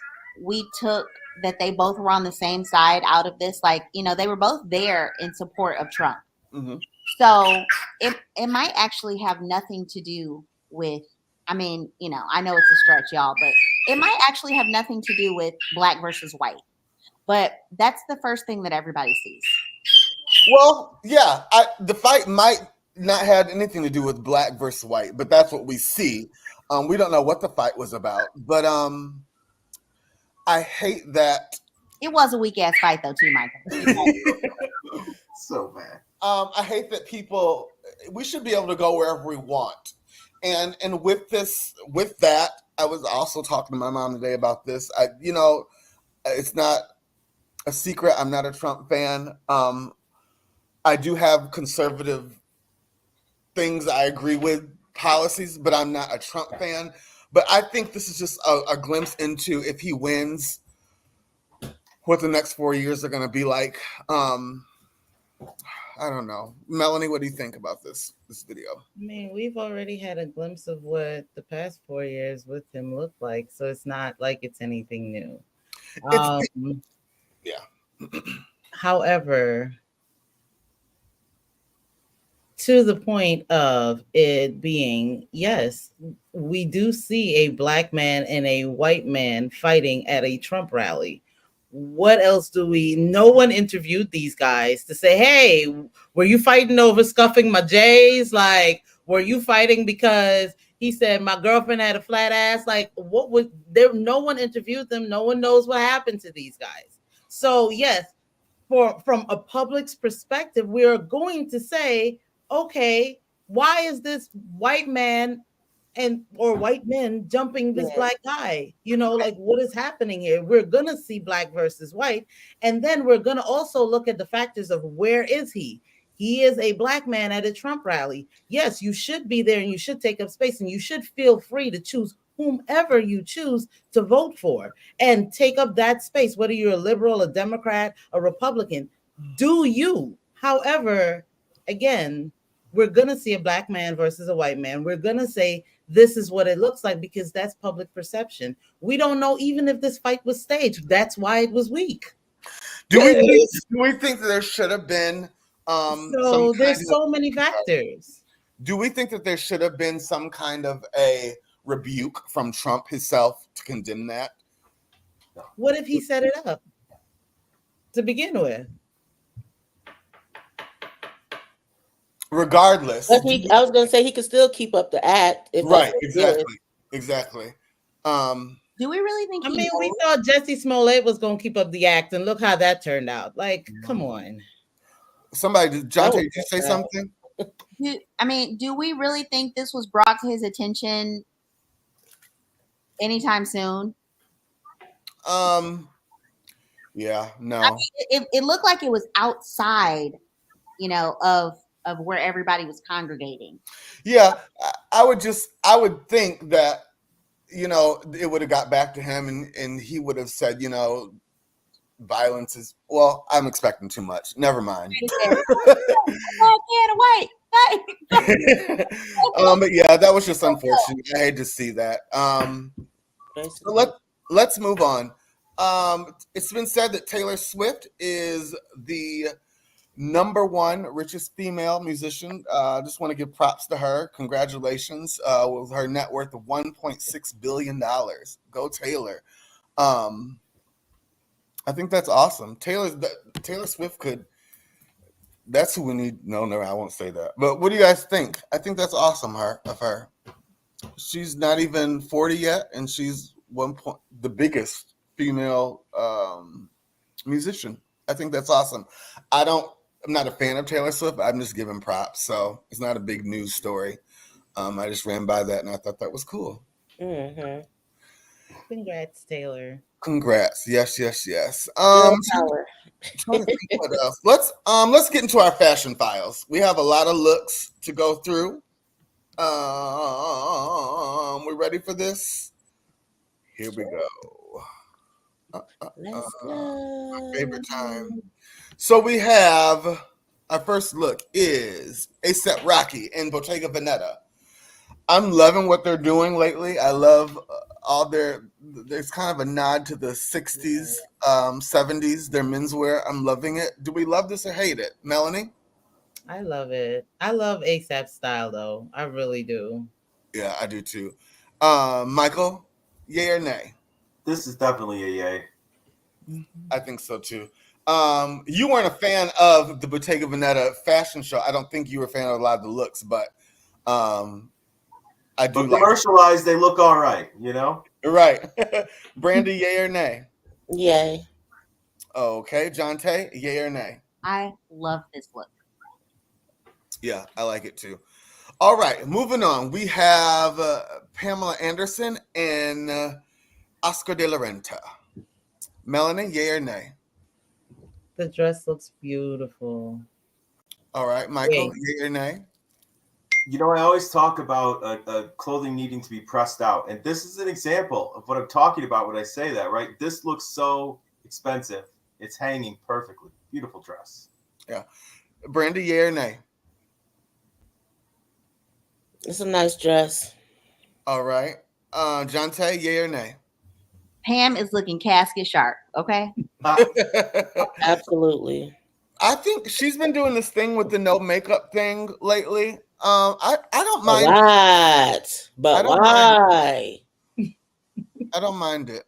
we took that they both were on the same side out of this. Like, they were both there in support of Trump. Mm-hmm. So it might actually have nothing to do with, I mean, I know it's a stretch, y'all, but it might actually have nothing to do with black versus white. But that's the first thing that everybody sees. Well, yeah, the fight might not have anything to do with black versus white, but that's what we see. We don't know what the fight was about, but I hate that. It was a weak ass fight, though, too, Michael. So bad. I hate that we should be able to go wherever we want. And with that, I was also talking to my mom today about this. It's not a secret. I'm not a Trump fan. I do have conservative things I agree with, policies, but I'm not a Trump fan. But I think this is just a glimpse into, if he wins, what the next 4 years are going to be like. I don't know. Melanie, what do you think about this video? I mean, we've already had a glimpse of what the past 4 years with him looked like, so it's not like it's anything new. Yeah. However, to the point of it being, yes, we do see a black man and a white man fighting at a Trump rally. What else no one interviewed these guys to say, hey, were you fighting over scuffing my J's? Like, were you fighting because he said my girlfriend had a flat ass? Like, what was there? No one interviewed them. No one knows what happened to these guys. So yes, from a public's perspective, we are going to say, okay, why is this white man or white men jumping this black guy? Like, what is happening here? We're gonna see black versus white, and then we're gonna also look at the factors of where is he. He is a black man at a Trump rally. Yes, you should be there and you should take up space and you should feel free to choose whomever you choose to vote for and take up that space, whether you're a liberal, a Democrat, a Republican. Do you? However, again, we're going to see a black man versus a white man. We're going to say this is what it looks like because that's public perception. We don't know even if this fight was staged. That's why it was weak. Do we think that there should have been so there's so many factors. Do we think that there should have been some kind of a rebuke from Trump himself to condemn that? What if he set it up to begin with? Regardless, I was going to say he could still keep up the act. Right, exactly. Do we really think? We thought Jussie Smollett was going to keep up the act, and look how that turned out. Like, come on. Somebody, Jonte, did you say something? Do we really think this was brought to his attention anytime soon? Yeah, no. I mean, it looked like it was outside, of where everybody was congregating. Yeah, I would think that, it would have got back to him and he would have said, violence is, well, I'm expecting too much. Never mind. But yeah, that was just unfortunate. I hate to see that. So let's move on. It's been said that Taylor Swift is the #1 richest female musician. Just want to give props to her. Congratulations with her net worth of $1.6 billion. Go Taylor. I think that's awesome. Taylor Swift could That's who we need. No, I won't say that. But what do you guys think? I think that's awesome. Of her. She's not even 40 yet, and she's the biggest female musician. I think that's awesome. I'm not a fan of Taylor Swift. I'm just giving props, so it's not a big news story. I just ran by that, and I thought that was cool. Mm-hmm. Congrats, Taylor. Congrats. Yes. Girl power. Trying to think what else. Let's get into our fashion files. We have a lot of looks to go through. We ready for this? Here we go. Let's go. My favorite time. So we have our first look is A$AP Rocky in Bottega Veneta. I'm loving what they're doing lately. I love there's kind of a nod to the 60s, 70s, their menswear. I'm loving it. Do we love this or hate it? Melanie? I love it. I love A$AP style though. I really do. Yeah, I do too. Michael, yay or nay? This is definitely a yay. I think so too. You weren't a fan of the Bottega Veneta fashion show. I don't think you were a fan of a lot of the looks, but I do But like commercialized, they look all right, you know? Right. Brandy, yay or nay? Yay. Okay. Jonte, yay or nay? I love this look. Yeah, I like it too. All right, moving on. We have Pamela Anderson and Oscar de la Renta. Melanie, yay or nay? The dress looks beautiful. All right, Michael, Yay. yay or nay? You know, I always talk about clothing needing to be pressed out. And this is an example of what I'm talking about when I say that, right? This looks so expensive. It's hanging perfectly. Beautiful dress. Yeah. Brandy, yay or nay? It's a nice dress. All right. Jonte, yay or nay? Pam is looking casket sharp. Okay. Absolutely. I think she's been doing this thing with the no makeup thing lately. I don't mind. What? But I don't why? I don't mind it.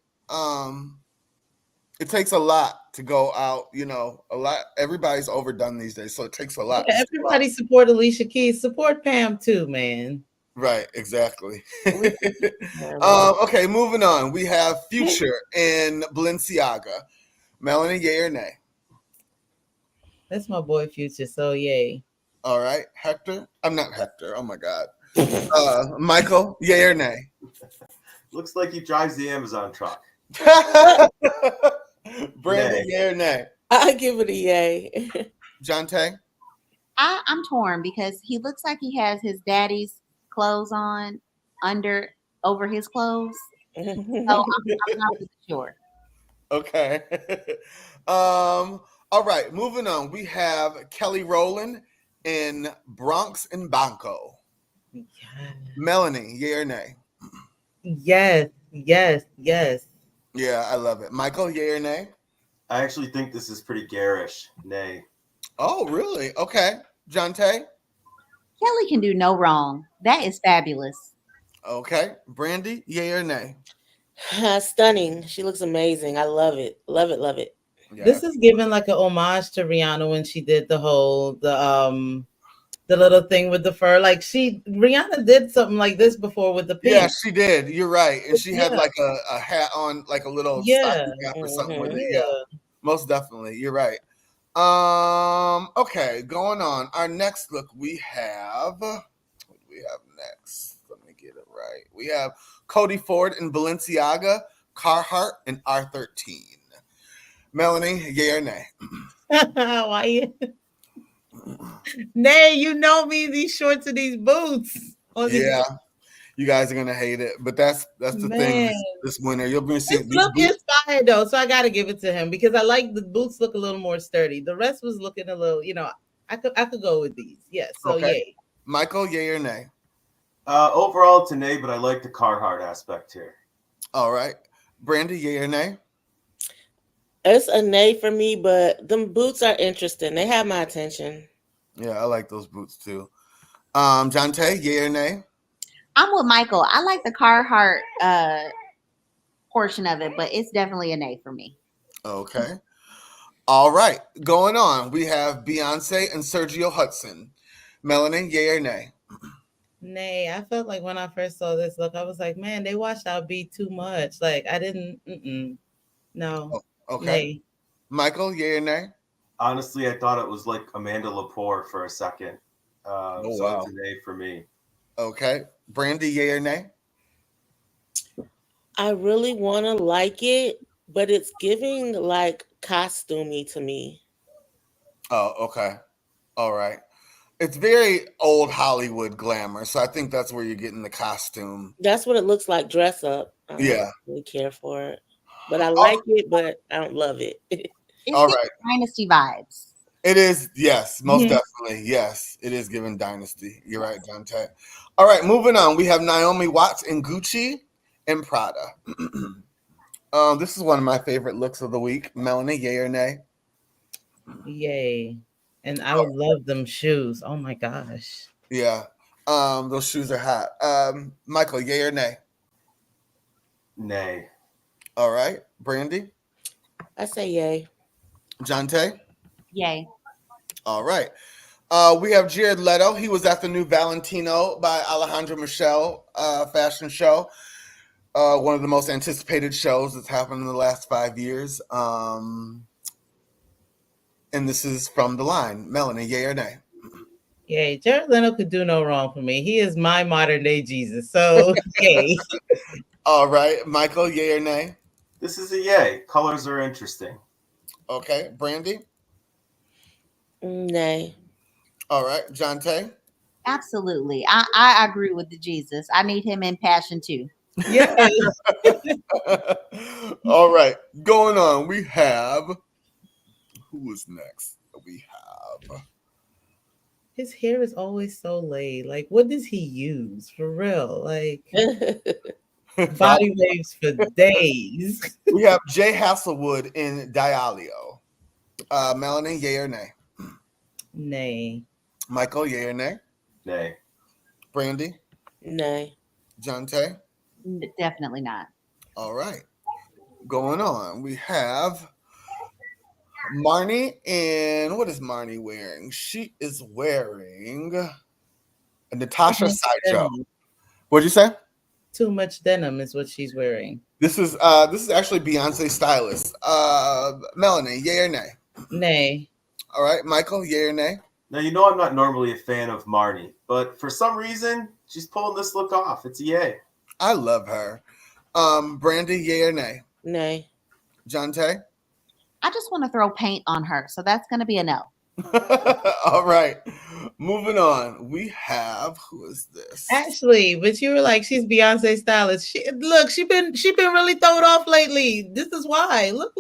It takes a lot to go out, a lot. Everybody's overdone these days, so it takes a lot. Yeah, everybody support Alicia Keys. Support Pam too, man. Right, exactly. Okay, moving on. We have Future in Balenciaga. Melanie, yay or nay? That's my boy Future, so yay. All right, Hector. I'm not Hector. Oh my God. Michael, yay or nay? Looks like he drives the Amazon truck. Brandon, Nay. yay or nay? I give it a yay. Jonte? I'm torn because he looks like he has his daddy's clothes on over his clothes. So I'm not really sure. Okay. All right, moving on. We have Kelly Rowland in Bronx and Banco. Yes. Melanie, yay or nay? Yes. Yeah, I love it. Michael, yay or nay? I actually think this is pretty garish. Nay. Oh, really? Okay. Jonte? Kelly can do no wrong. That is fabulous. Okay. Brandy, yay or nay? Stunning. She looks amazing. I love it. Love it. Yeah. This is given like an homage to Rihanna when she did the little thing with the fur. Like Rihanna did something like this before with the pink. Yeah, she did. You're right. And she had Yeah. like a hat on, like a little Yeah. stocking cap or something with it. Yeah. Yeah, most definitely. You're right. Okay, going on. Our next look, we have what do we have next? Let me get it right. We have Cody Ford in Balenciaga, Carhartt, and R13. Melanie, yay or nay? Why you? Nay, you know me, these shorts and these boots. Yeah, you guys are gonna hate it, but that's the thing Man. this winter. You'll be seeing This these look boots. is fire though, so I gotta give it to him because I like the boots look a little more sturdy. The rest was looking a little, I could go with these. Yes, so Okay. yay. Michael, yay or nay? Overall, it's a nay, but I like the Carhartt aspect here. All right, Brandy, yay or nay? It's a nay for me, but them boots are interesting. They have my attention. Yeah, I like those boots too. Jonte, yay or nay? I'm with Michael. I like the Carhartt portion of it, but it's definitely a nay for me. Okay. All right, going on. We have Beyonce and Sergio Hudson. Melanie, yay or nay? Nay, I felt like when I first saw this look, I was like, man, they watched our beat too much. Like, I didn't, no, Oh, okay. nay. Michael, yay or nay? Honestly, I thought it was like Amanda Lepore for a second. So wow. it's an A for me. Okay. Brandy, yay or nay? I really want to like it, but it's giving like costumey to me. Oh, okay. All right. It's very old Hollywood glamour, so I think that's where you're getting the costume. That's what it looks like dress up. I don't Yeah. really care for it. But I like it, but I don't love it. It's All giving right. Dynasty vibes. It is, yes, most Mhm. definitely. Yes, it is given Dynasty. You're right, Dante. All right, moving on. We have Naomi Watts in Gucci and Prada. This is one of my favorite looks of the week. Melanie, yay or nay? Yay. And I would love them shoes. Oh my gosh. Yeah. Those shoes are hot. Michael, yay or nay? Nay. All right. Brandy? I say yay. Jante? Yay. All right. We have Jared Leto. He was at the new Valentino by Alejandro Michel fashion show. One of the most anticipated shows that's happened in the last 5 years. And this is from the line. Melanie, yay or nay? Yay. Jared Leto could do no wrong for me. He is my modern day Jesus. So, yay. All right. Michael, yay or nay? This is a yay. Colors are interesting. Okay. Brandy? Nay. All right. Jante? Absolutely. I agree with the Jesus. I need him in passion too. Yes. All right. Going on. We have... Who is next? We have... His hair is always so laid. Like, what does he use for real? Like, body waves for days. We have Jay Hasselwood in Dialio. Melanie, yay or nay? Nay. Michael, yay or nay? Nay. Brandy? Nay. Jante? Definitely not. All right. Going on. We have Marnie, and what is Marnie wearing? She is wearing a Natasha Sideshow. What'd you say? Too much denim is what she's wearing. This is actually Beyonce's stylist. Melanie, yay or nay? Nay. All right, Michael, yay or nay? Now, you know I'm not normally a fan of Marnie, but for some reason, she's pulling this look off. It's a yay. I love her. Brandy, yay or nay? Nay. Jante? I just want to throw paint on her, so that's going to be a no. All right. Moving on. We have, who is this? Ashleigh, but you were like, she's Beyonce's stylist. She been really thrown off lately. This is why. Look.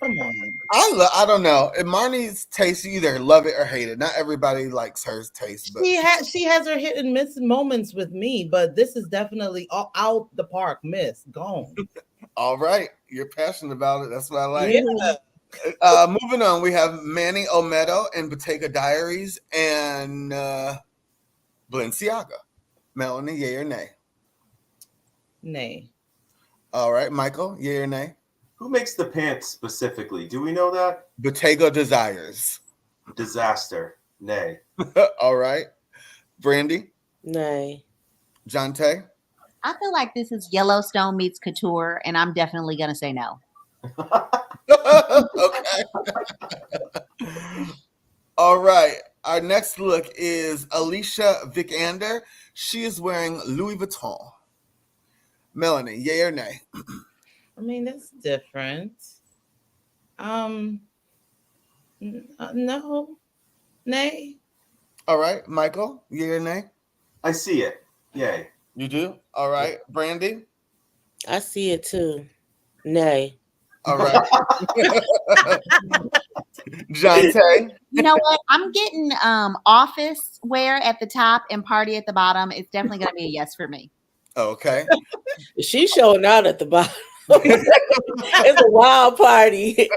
Come on. I don't know. In Marnie's taste, you either love it or hate it. Not everybody likes her taste, but She has her hit and miss moments with me, but this is definitely out the park. Miss gone. all right. You're passionate about it. That's what I like. Yeah. Moving on, we have Manny Omedo in Bottega Diaries and Balenciaga. Melanie, yay or nay? Nay. All right, Michael, yay or nay? Who makes the pants specifically? Do we know that? Bottega Desires. Disaster. Nay. All right. Brandy? Nay. Jante? I feel like this is Yellowstone meets Couture, and I'm definitely going to say no. Okay. All right. Our next look is Alicia Vikander. She is wearing Louis Vuitton. Melanie, yay or nay? I mean, that's different. No. Nay. All right. Michael, yay or nay? I see it. Yay. You do? All right. Brandy? I see it too. Nay. All right. Jante? You know what? I'm getting office wear at the top and party at the bottom. It's definitely going to be a yes for me. Okay. She's showing out at the bottom. It's a wild party.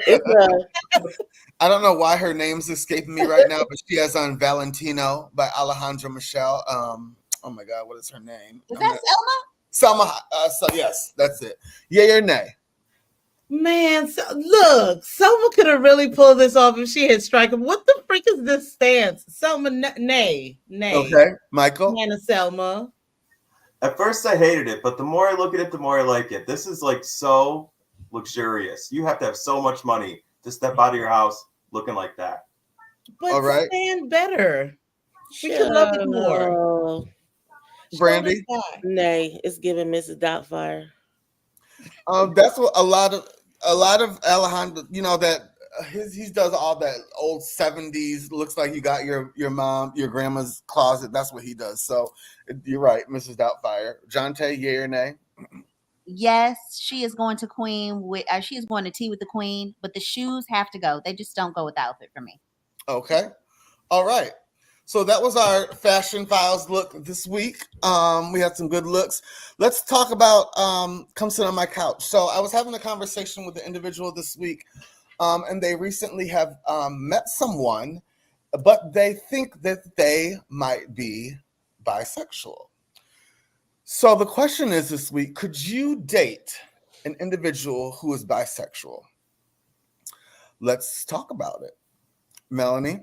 I don't know why her name's escaping me right now, but she has on Valentino by Alejandro Michel. Oh my God, what is her name? Is that Selma? Selma. So yes, that's it. Yay or nay? Man, look, Selma could have really pulled this off if she had strike him. What the freak is this stance? Selma, nay. Okay, Michael. Hannah Selma. At first, I hated it, but the more I look at it, the more I like it. This is like so luxurious. You have to have so much money to step out of your house looking like that. But All right. stand better. We could love it more. Oh, Brandy. nay, it's giving Mrs. Doubtfire. That's what a lot of Alejandro, you know, that he does all that old 70s, looks like you got your mom, your grandma's closet. That's what he does. So you're right, Mrs. Doubtfire. Jonte, yay or nay? Yes, she is going to Queen with. She is going to tea with the Queen, but the shoes have to go. They just don't go with the outfit for me. Okay. All right. So that was our Fashion Files look this week. We had some good looks. Let's talk about Come Sit on My Couch. So I was having a conversation with an individual this week, and they recently have met someone, but they think that they might be bisexual. So the question is this week, could you date an individual who is bisexual? Let's talk about it. Melanie,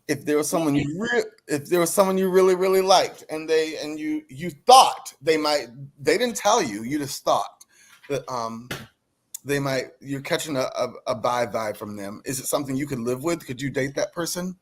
if there was someone you really liked, and you thought they didn't tell you, you just thought that they might, you're catching a bi vibe from them. Is it something you could live with? Could you date that person?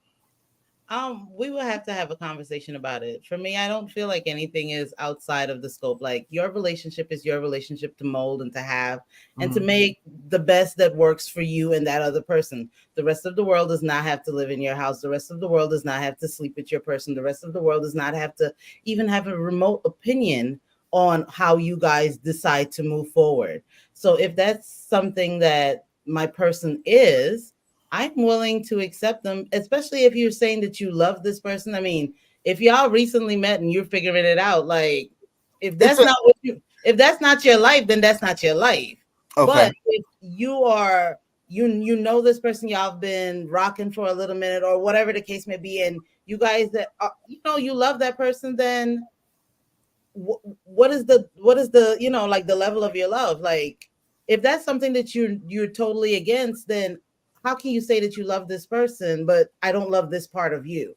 We will have to have a conversation about it. For me, I don't feel like anything is outside of the scope. Like, your relationship is your relationship to mold and to have and to make the best that works for you and that other person. The rest of the world does not have to live in your house. The rest of the world does not have to sleep with your person. The rest of the world does not have to even have a remote opinion on how you guys decide to move forward. So if that's something that my person is, I'm willing to accept them, especially if you're saying that you love this person. I mean, if y'all recently met and you're figuring it out, like, if that's if that's not your life, then that's not your life. Okay. But if you are, you know this person, y'all have been rocking for a little minute or whatever the case may be, and you guys that are, you love that person, then what is the like the level of your love? Like, if that's something that you're totally against, then how can you say that you love this person but I don't love this part of you?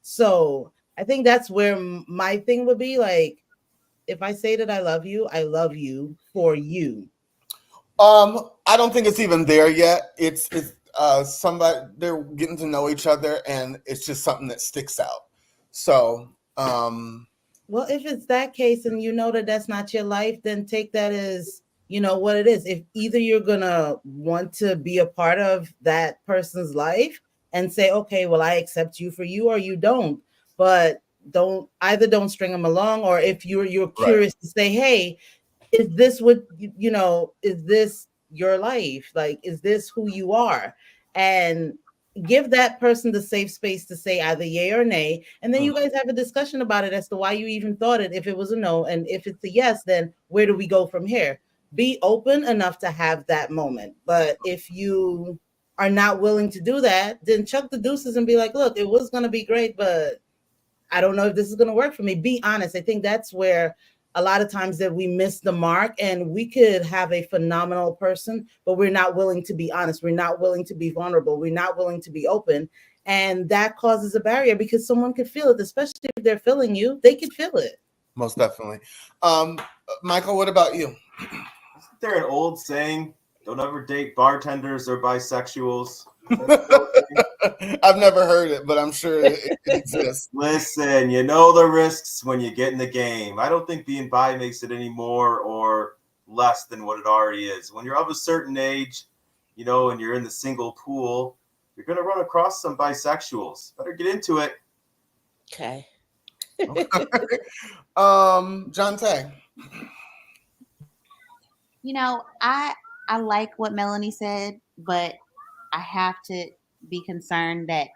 So I think that's where my thing would be. Like, if I say that I love you for you. I don't think it's even there yet. It's somebody, they're getting to know each other, and it's just something that sticks out. So well, if it's that case and you know that that's not your life, then take that as, what it is. If either you're going to want to be a part of that person's life and say, okay, well, I accept you for you, or you don't. But don't string them along. Or if you're curious to say, hey, is this what, is this your life? Like, is this who you are? And give that person the safe space to say either yay or nay, and then you guys have a discussion about it as to why you even thought it, if it was a no, and if it's a yes, then where do we go from here? Be open enough to have that moment. But if you are not willing to do that, then chuck the deuces and be like, look, it was going to be great, but I don't know if this is going to work for me. Be honest. I think that's where a lot of times that we miss the mark, and we could have a phenomenal person, but we're not willing to be honest. We're not willing to be vulnerable. We're not willing to be open. And that causes a barrier, because someone could feel it, especially if they're feeling you, they could feel it. Most definitely. Michael, what about you? Isn't there an old saying, don't ever date bartenders or bisexuals? I've never heard it, but I'm sure it exists. Listen, you know the risks when you get in the game. I don't think being bi makes it any more or less than what it already is. When you're of a certain age, and you're in the single pool, you're going to run across some bisexuals. Better get into it. Okay. John Tay. I like what Melanie said, but I have to be concerned that,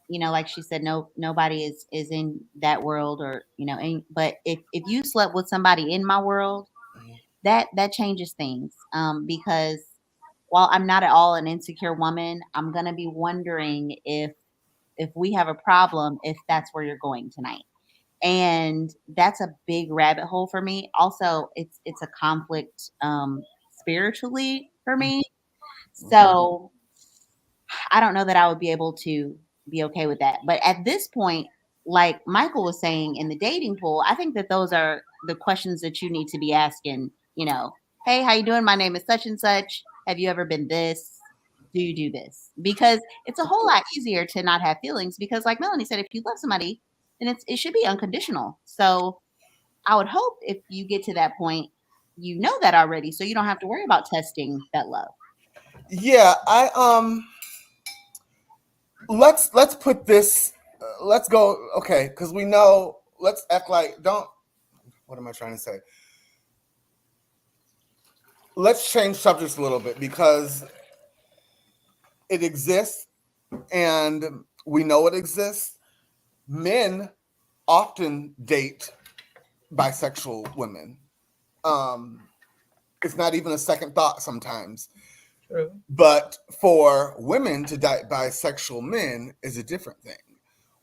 like she said, nobody is in that world, or, but if you slept with somebody in my world, that changes things. Because while I'm not at all an insecure woman, I'm going to be wondering if we have a problem, if that's where you're going tonight. And that's a big rabbit hole for me. Also, it's a conflict spiritually for me. So I don't know that I would be able to be okay with that. But at this point, like Michael was saying in the dating pool, I think that those are the questions that you need to be asking, you know, hey, how you doing? My name is such and such. Have you ever been this? Do you do this? Because it's a whole lot easier to not have feelings because like Melanie said, if you love somebody, then it should be unconditional. So I would hope if you get to that point, you know that already. So you don't have to worry about testing that love. Yeah, let's put this let's go, okay, because we know, let's act like, don't, what am I trying to say? Let's change subjects a little bit because it exists and we know it exists. Men often date bisexual women. It's not even a second thought sometimes. True. But for women to date bisexual men is a different thing.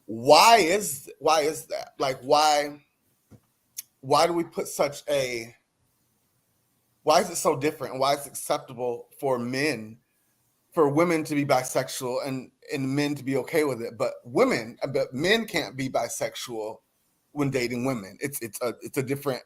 Why is that? Like, why do we put such a, why is it so different? And why is it acceptable for women to be bisexual and men to be okay with it, but men can't be bisexual when dating women? It's a different.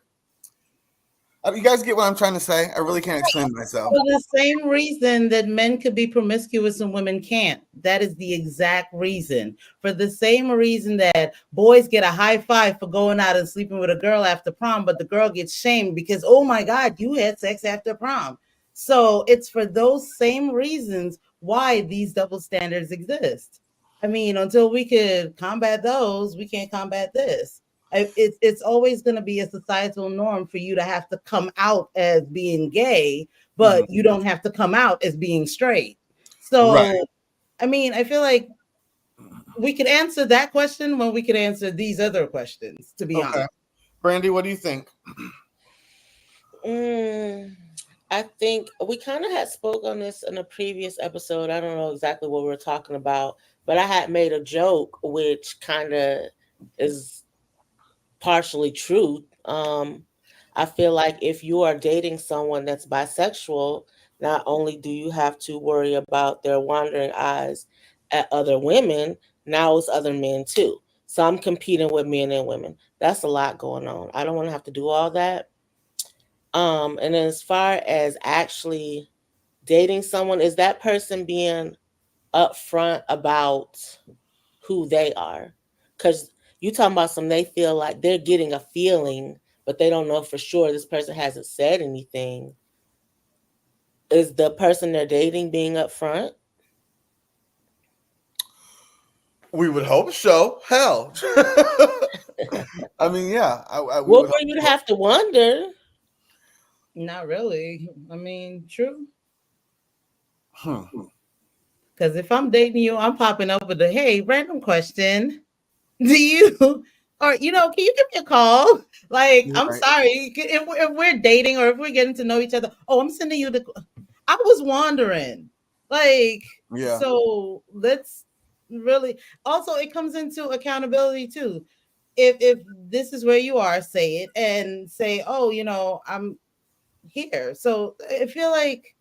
You guys get what I'm trying to say? I really can't explain myself. For the same reason that men could be promiscuous and women can't. That is the exact reason. For the same reason that boys get a high five for going out and sleeping with a girl after prom, but the girl gets shamed because, oh my God, you had sex after prom. So it's for those same reasons why these double standards exist. I mean, until we could combat those, we can't combat this. It's always going to be a societal norm for you to have to come out as being gay, but you don't have to come out as being straight. So, Right. I mean, I feel like we could answer that question when we could answer these other questions, to be honest. Brandy, what do you think? I think we kind of had spoke on this in a previous episode. I don't know exactly what we were talking about, but I had made a joke which kind of is partially true. I feel like if you are dating someone that's bisexual, not only do you have to worry about their wandering eyes at other women, now it's other men too. So I'm competing with men and women. That's a lot going on. I don't want to have to do all that. And then as far as actually dating someone, is that person being upfront about who they are? Because you talking about some, they feel like they're getting a feeling, but they don't know for sure. This person hasn't said anything. Is the person they're dating being upfront? We would hope so. Hell. I mean, yeah. What were you to have to wonder? Not really. I mean, true. Because if I'm dating you, I'm popping up with a, hey, random question. Do you, or, can you give me a call? Like, I'm sorry. If we're dating or if we're getting to know each other, I'm sending you I was wondering. Like, yeah. So let's really, also it comes into accountability too. If this is where you are, say it and say, I'm here. So I feel like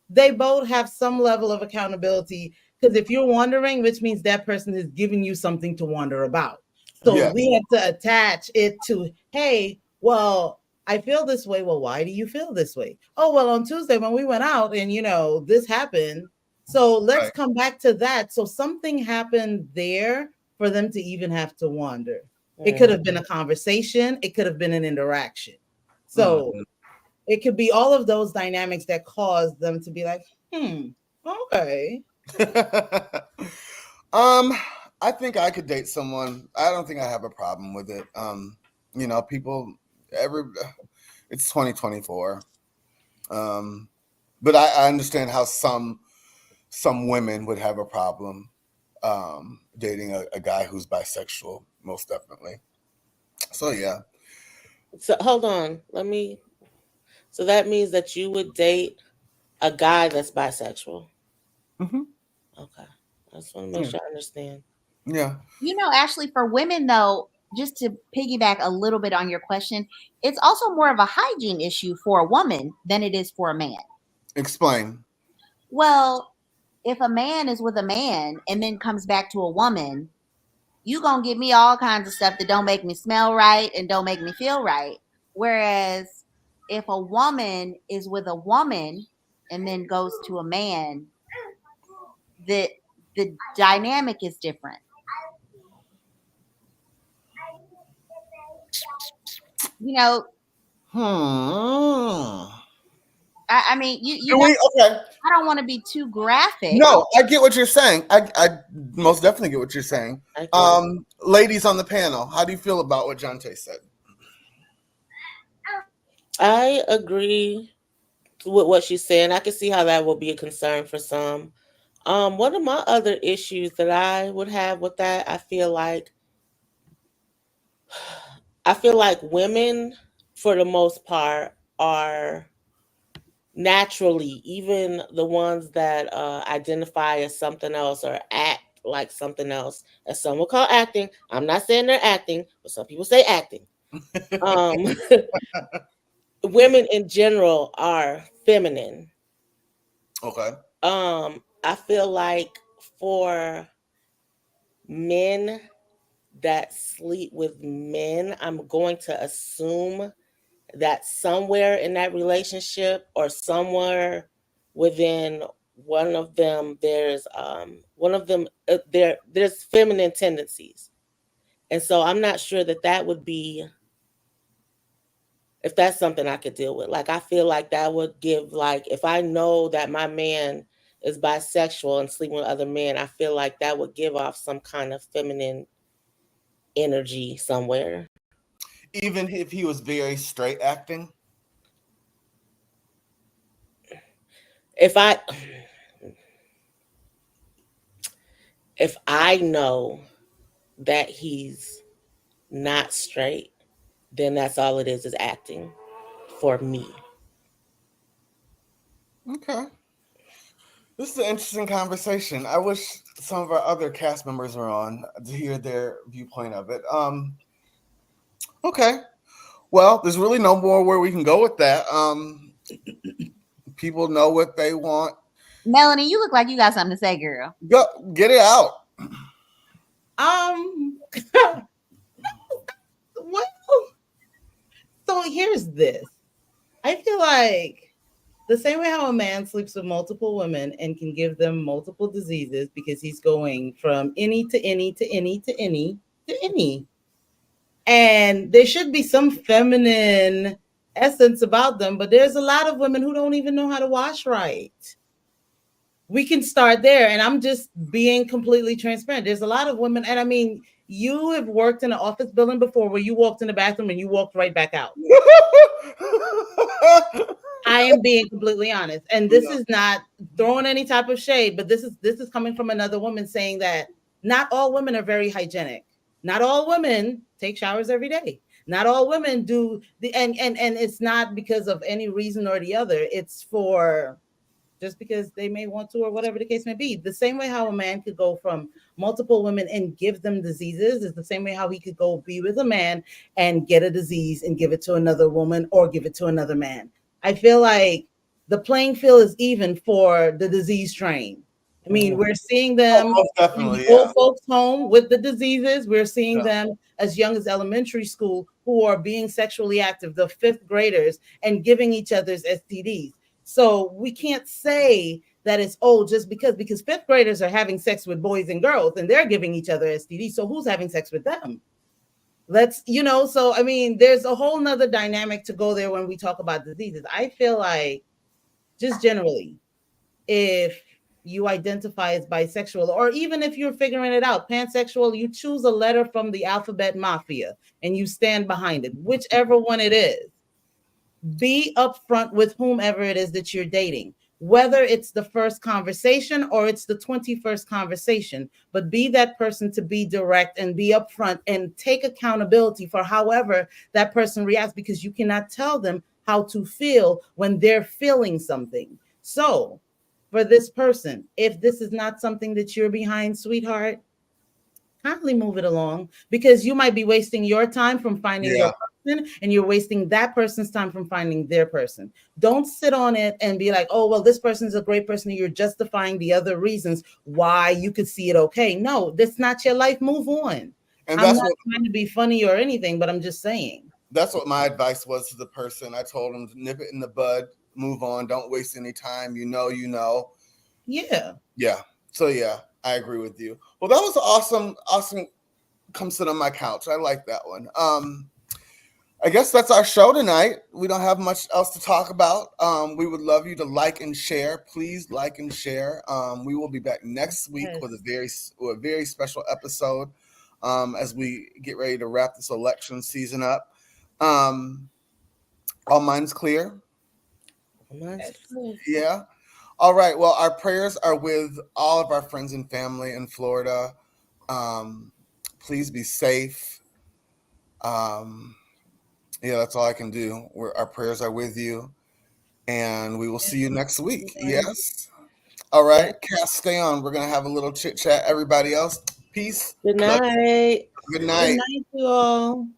they both have some level of accountability, because if you're wondering, which means that person is giving you something to wonder about. So we have to attach it to, hey, well, I feel this way. Well, why do you feel this way? Oh, well, on Tuesday when we went out and, this happened. So let's come back to that. So something happened there for them to even have to wonder. It could have been a conversation. It could have been an interaction. So it could be all of those dynamics that cause them to be like, okay. I think I could date someone. I don't think I have a problem with it. People, it's 2024. But I understand how some women would have a problem dating a guy who's bisexual, most definitely. So, yeah. So hold on. So that means that you would date a guy that's bisexual. Mm-hmm. Okay. I just want to make sure I understand. Yeah. Ashleigh, for women though, just to piggyback a little bit on your question, it's also more of a hygiene issue for a woman than it is for a man. Explain. Well, if a man is with a man and then comes back to a woman, you gonna give me all kinds of stuff that don't make me smell right and don't make me feel right. Whereas if a woman is with a woman and then goes to a man, the the dynamic is different. You know, I mean, you know, Okay. I don't want to be too graphic. No, I get what you're saying. I most definitely get what you're saying. I get it. Ladies on the panel, how do you feel about what Jante said? I agree with what she's saying. I can see how that will be a concern for some. One of my other issues that I would have with that, I feel like women, for the most part, are naturally, even the ones that identify as something else or act like something else, as some will call acting. I'm not saying they're acting, but some people say acting. Women in general are feminine. Okay. I feel like for men that sleep with men, I'm going to assume that somewhere in that relationship or somewhere within one of them, there's there's feminine tendencies, and so I'm not sure that would be, if that's something I could deal with. Like, I feel like that would give, like, if I know that my man is bisexual and sleeping with other men, I feel like that would give off some kind of feminine energy somewhere. Even if he was very straight acting? If I know that he's not straight, then that's all it is acting for me. Okay. This is an interesting conversation. I wish some of our other cast members were on to hear their viewpoint of it. Okay. Well, there's really no more where we can go with that. People know what they want. Melanie, you look like you got something to say, girl. Go get it out. Well, so here's this. I feel like the same way how a man sleeps with multiple women and can give them multiple diseases because he's going from any to any to any to any to any. And there should be some feminine essence about them, but there's a lot of women who don't even know how to wash right. We can start there, and I'm just being completely transparent. There's a lot of women, and I mean, you have worked in an office building before where you walked in the bathroom and you walked right back out. I am being completely honest, and this is not throwing any type of shade, but this is coming from another woman saying that not all women are very hygienic. Not all women take showers every day. Not all women do and it's not because of any reason or the other. It's for just because they may want to or whatever the case may be. The same way how a man could go from multiple women and give them diseases is the same way how he could go be with a man and get a disease and give it to another woman or give it to another man. I feel like the playing field is even for the disease train. I mean, we're seeing them in old folks' home with the diseases. We're seeing them as young as elementary school who are being sexually active, the fifth graders, and giving each other's STDs. So we can't say that it's just because fifth graders are having sex with boys and girls and they're giving each other STDs. So who's having sex with them? So I mean, there's a whole nother dynamic to go there when we talk about diseases. I feel like just generally, if you identify as bisexual, or even if you're figuring it out, pansexual, you choose a letter from the alphabet mafia and you stand behind it, whichever one it is. Be upfront with whomever it is that you're dating, whether it's the first conversation or it's the 21st conversation, but be that person to be direct and be upfront and take accountability for however that person reacts, because you cannot tell them how to feel when they're feeling something. So for this person, if this is not something that you're behind, sweetheart, kindly move it along, because you might be wasting your time from finding your person, and you're wasting that person's time from finding their person. Don't sit on it and be like, oh, well, this person's a great person. And you're justifying the other reasons why you could see it okay. No, that's not your life. Move on. And I'm that's not what trying to be funny or anything, but I'm just saying. that's what my advice was to the person. I told him to nip it in the bud, move on, don't waste any time. You know. Yeah. Yeah. So yeah, I agree with you. Well, that was awesome. Come sit on my couch. I like that one. I guess that's our show tonight. We don't have much else to talk about. We would love you to like and share. Please like and share. We will be back next week Yes. with a very special episode as we get ready to wrap this election season up. All minds clear. Yeah. All right. Well, our prayers are with all of our friends and family in Florida. Please be safe. Yeah, that's all I can do. Our prayers are with you, and we will see you next week. Yes. All right, Cass, stay on. We're gonna have a little chit chat. Everybody else, peace. Good night. Good Good night. night, you all.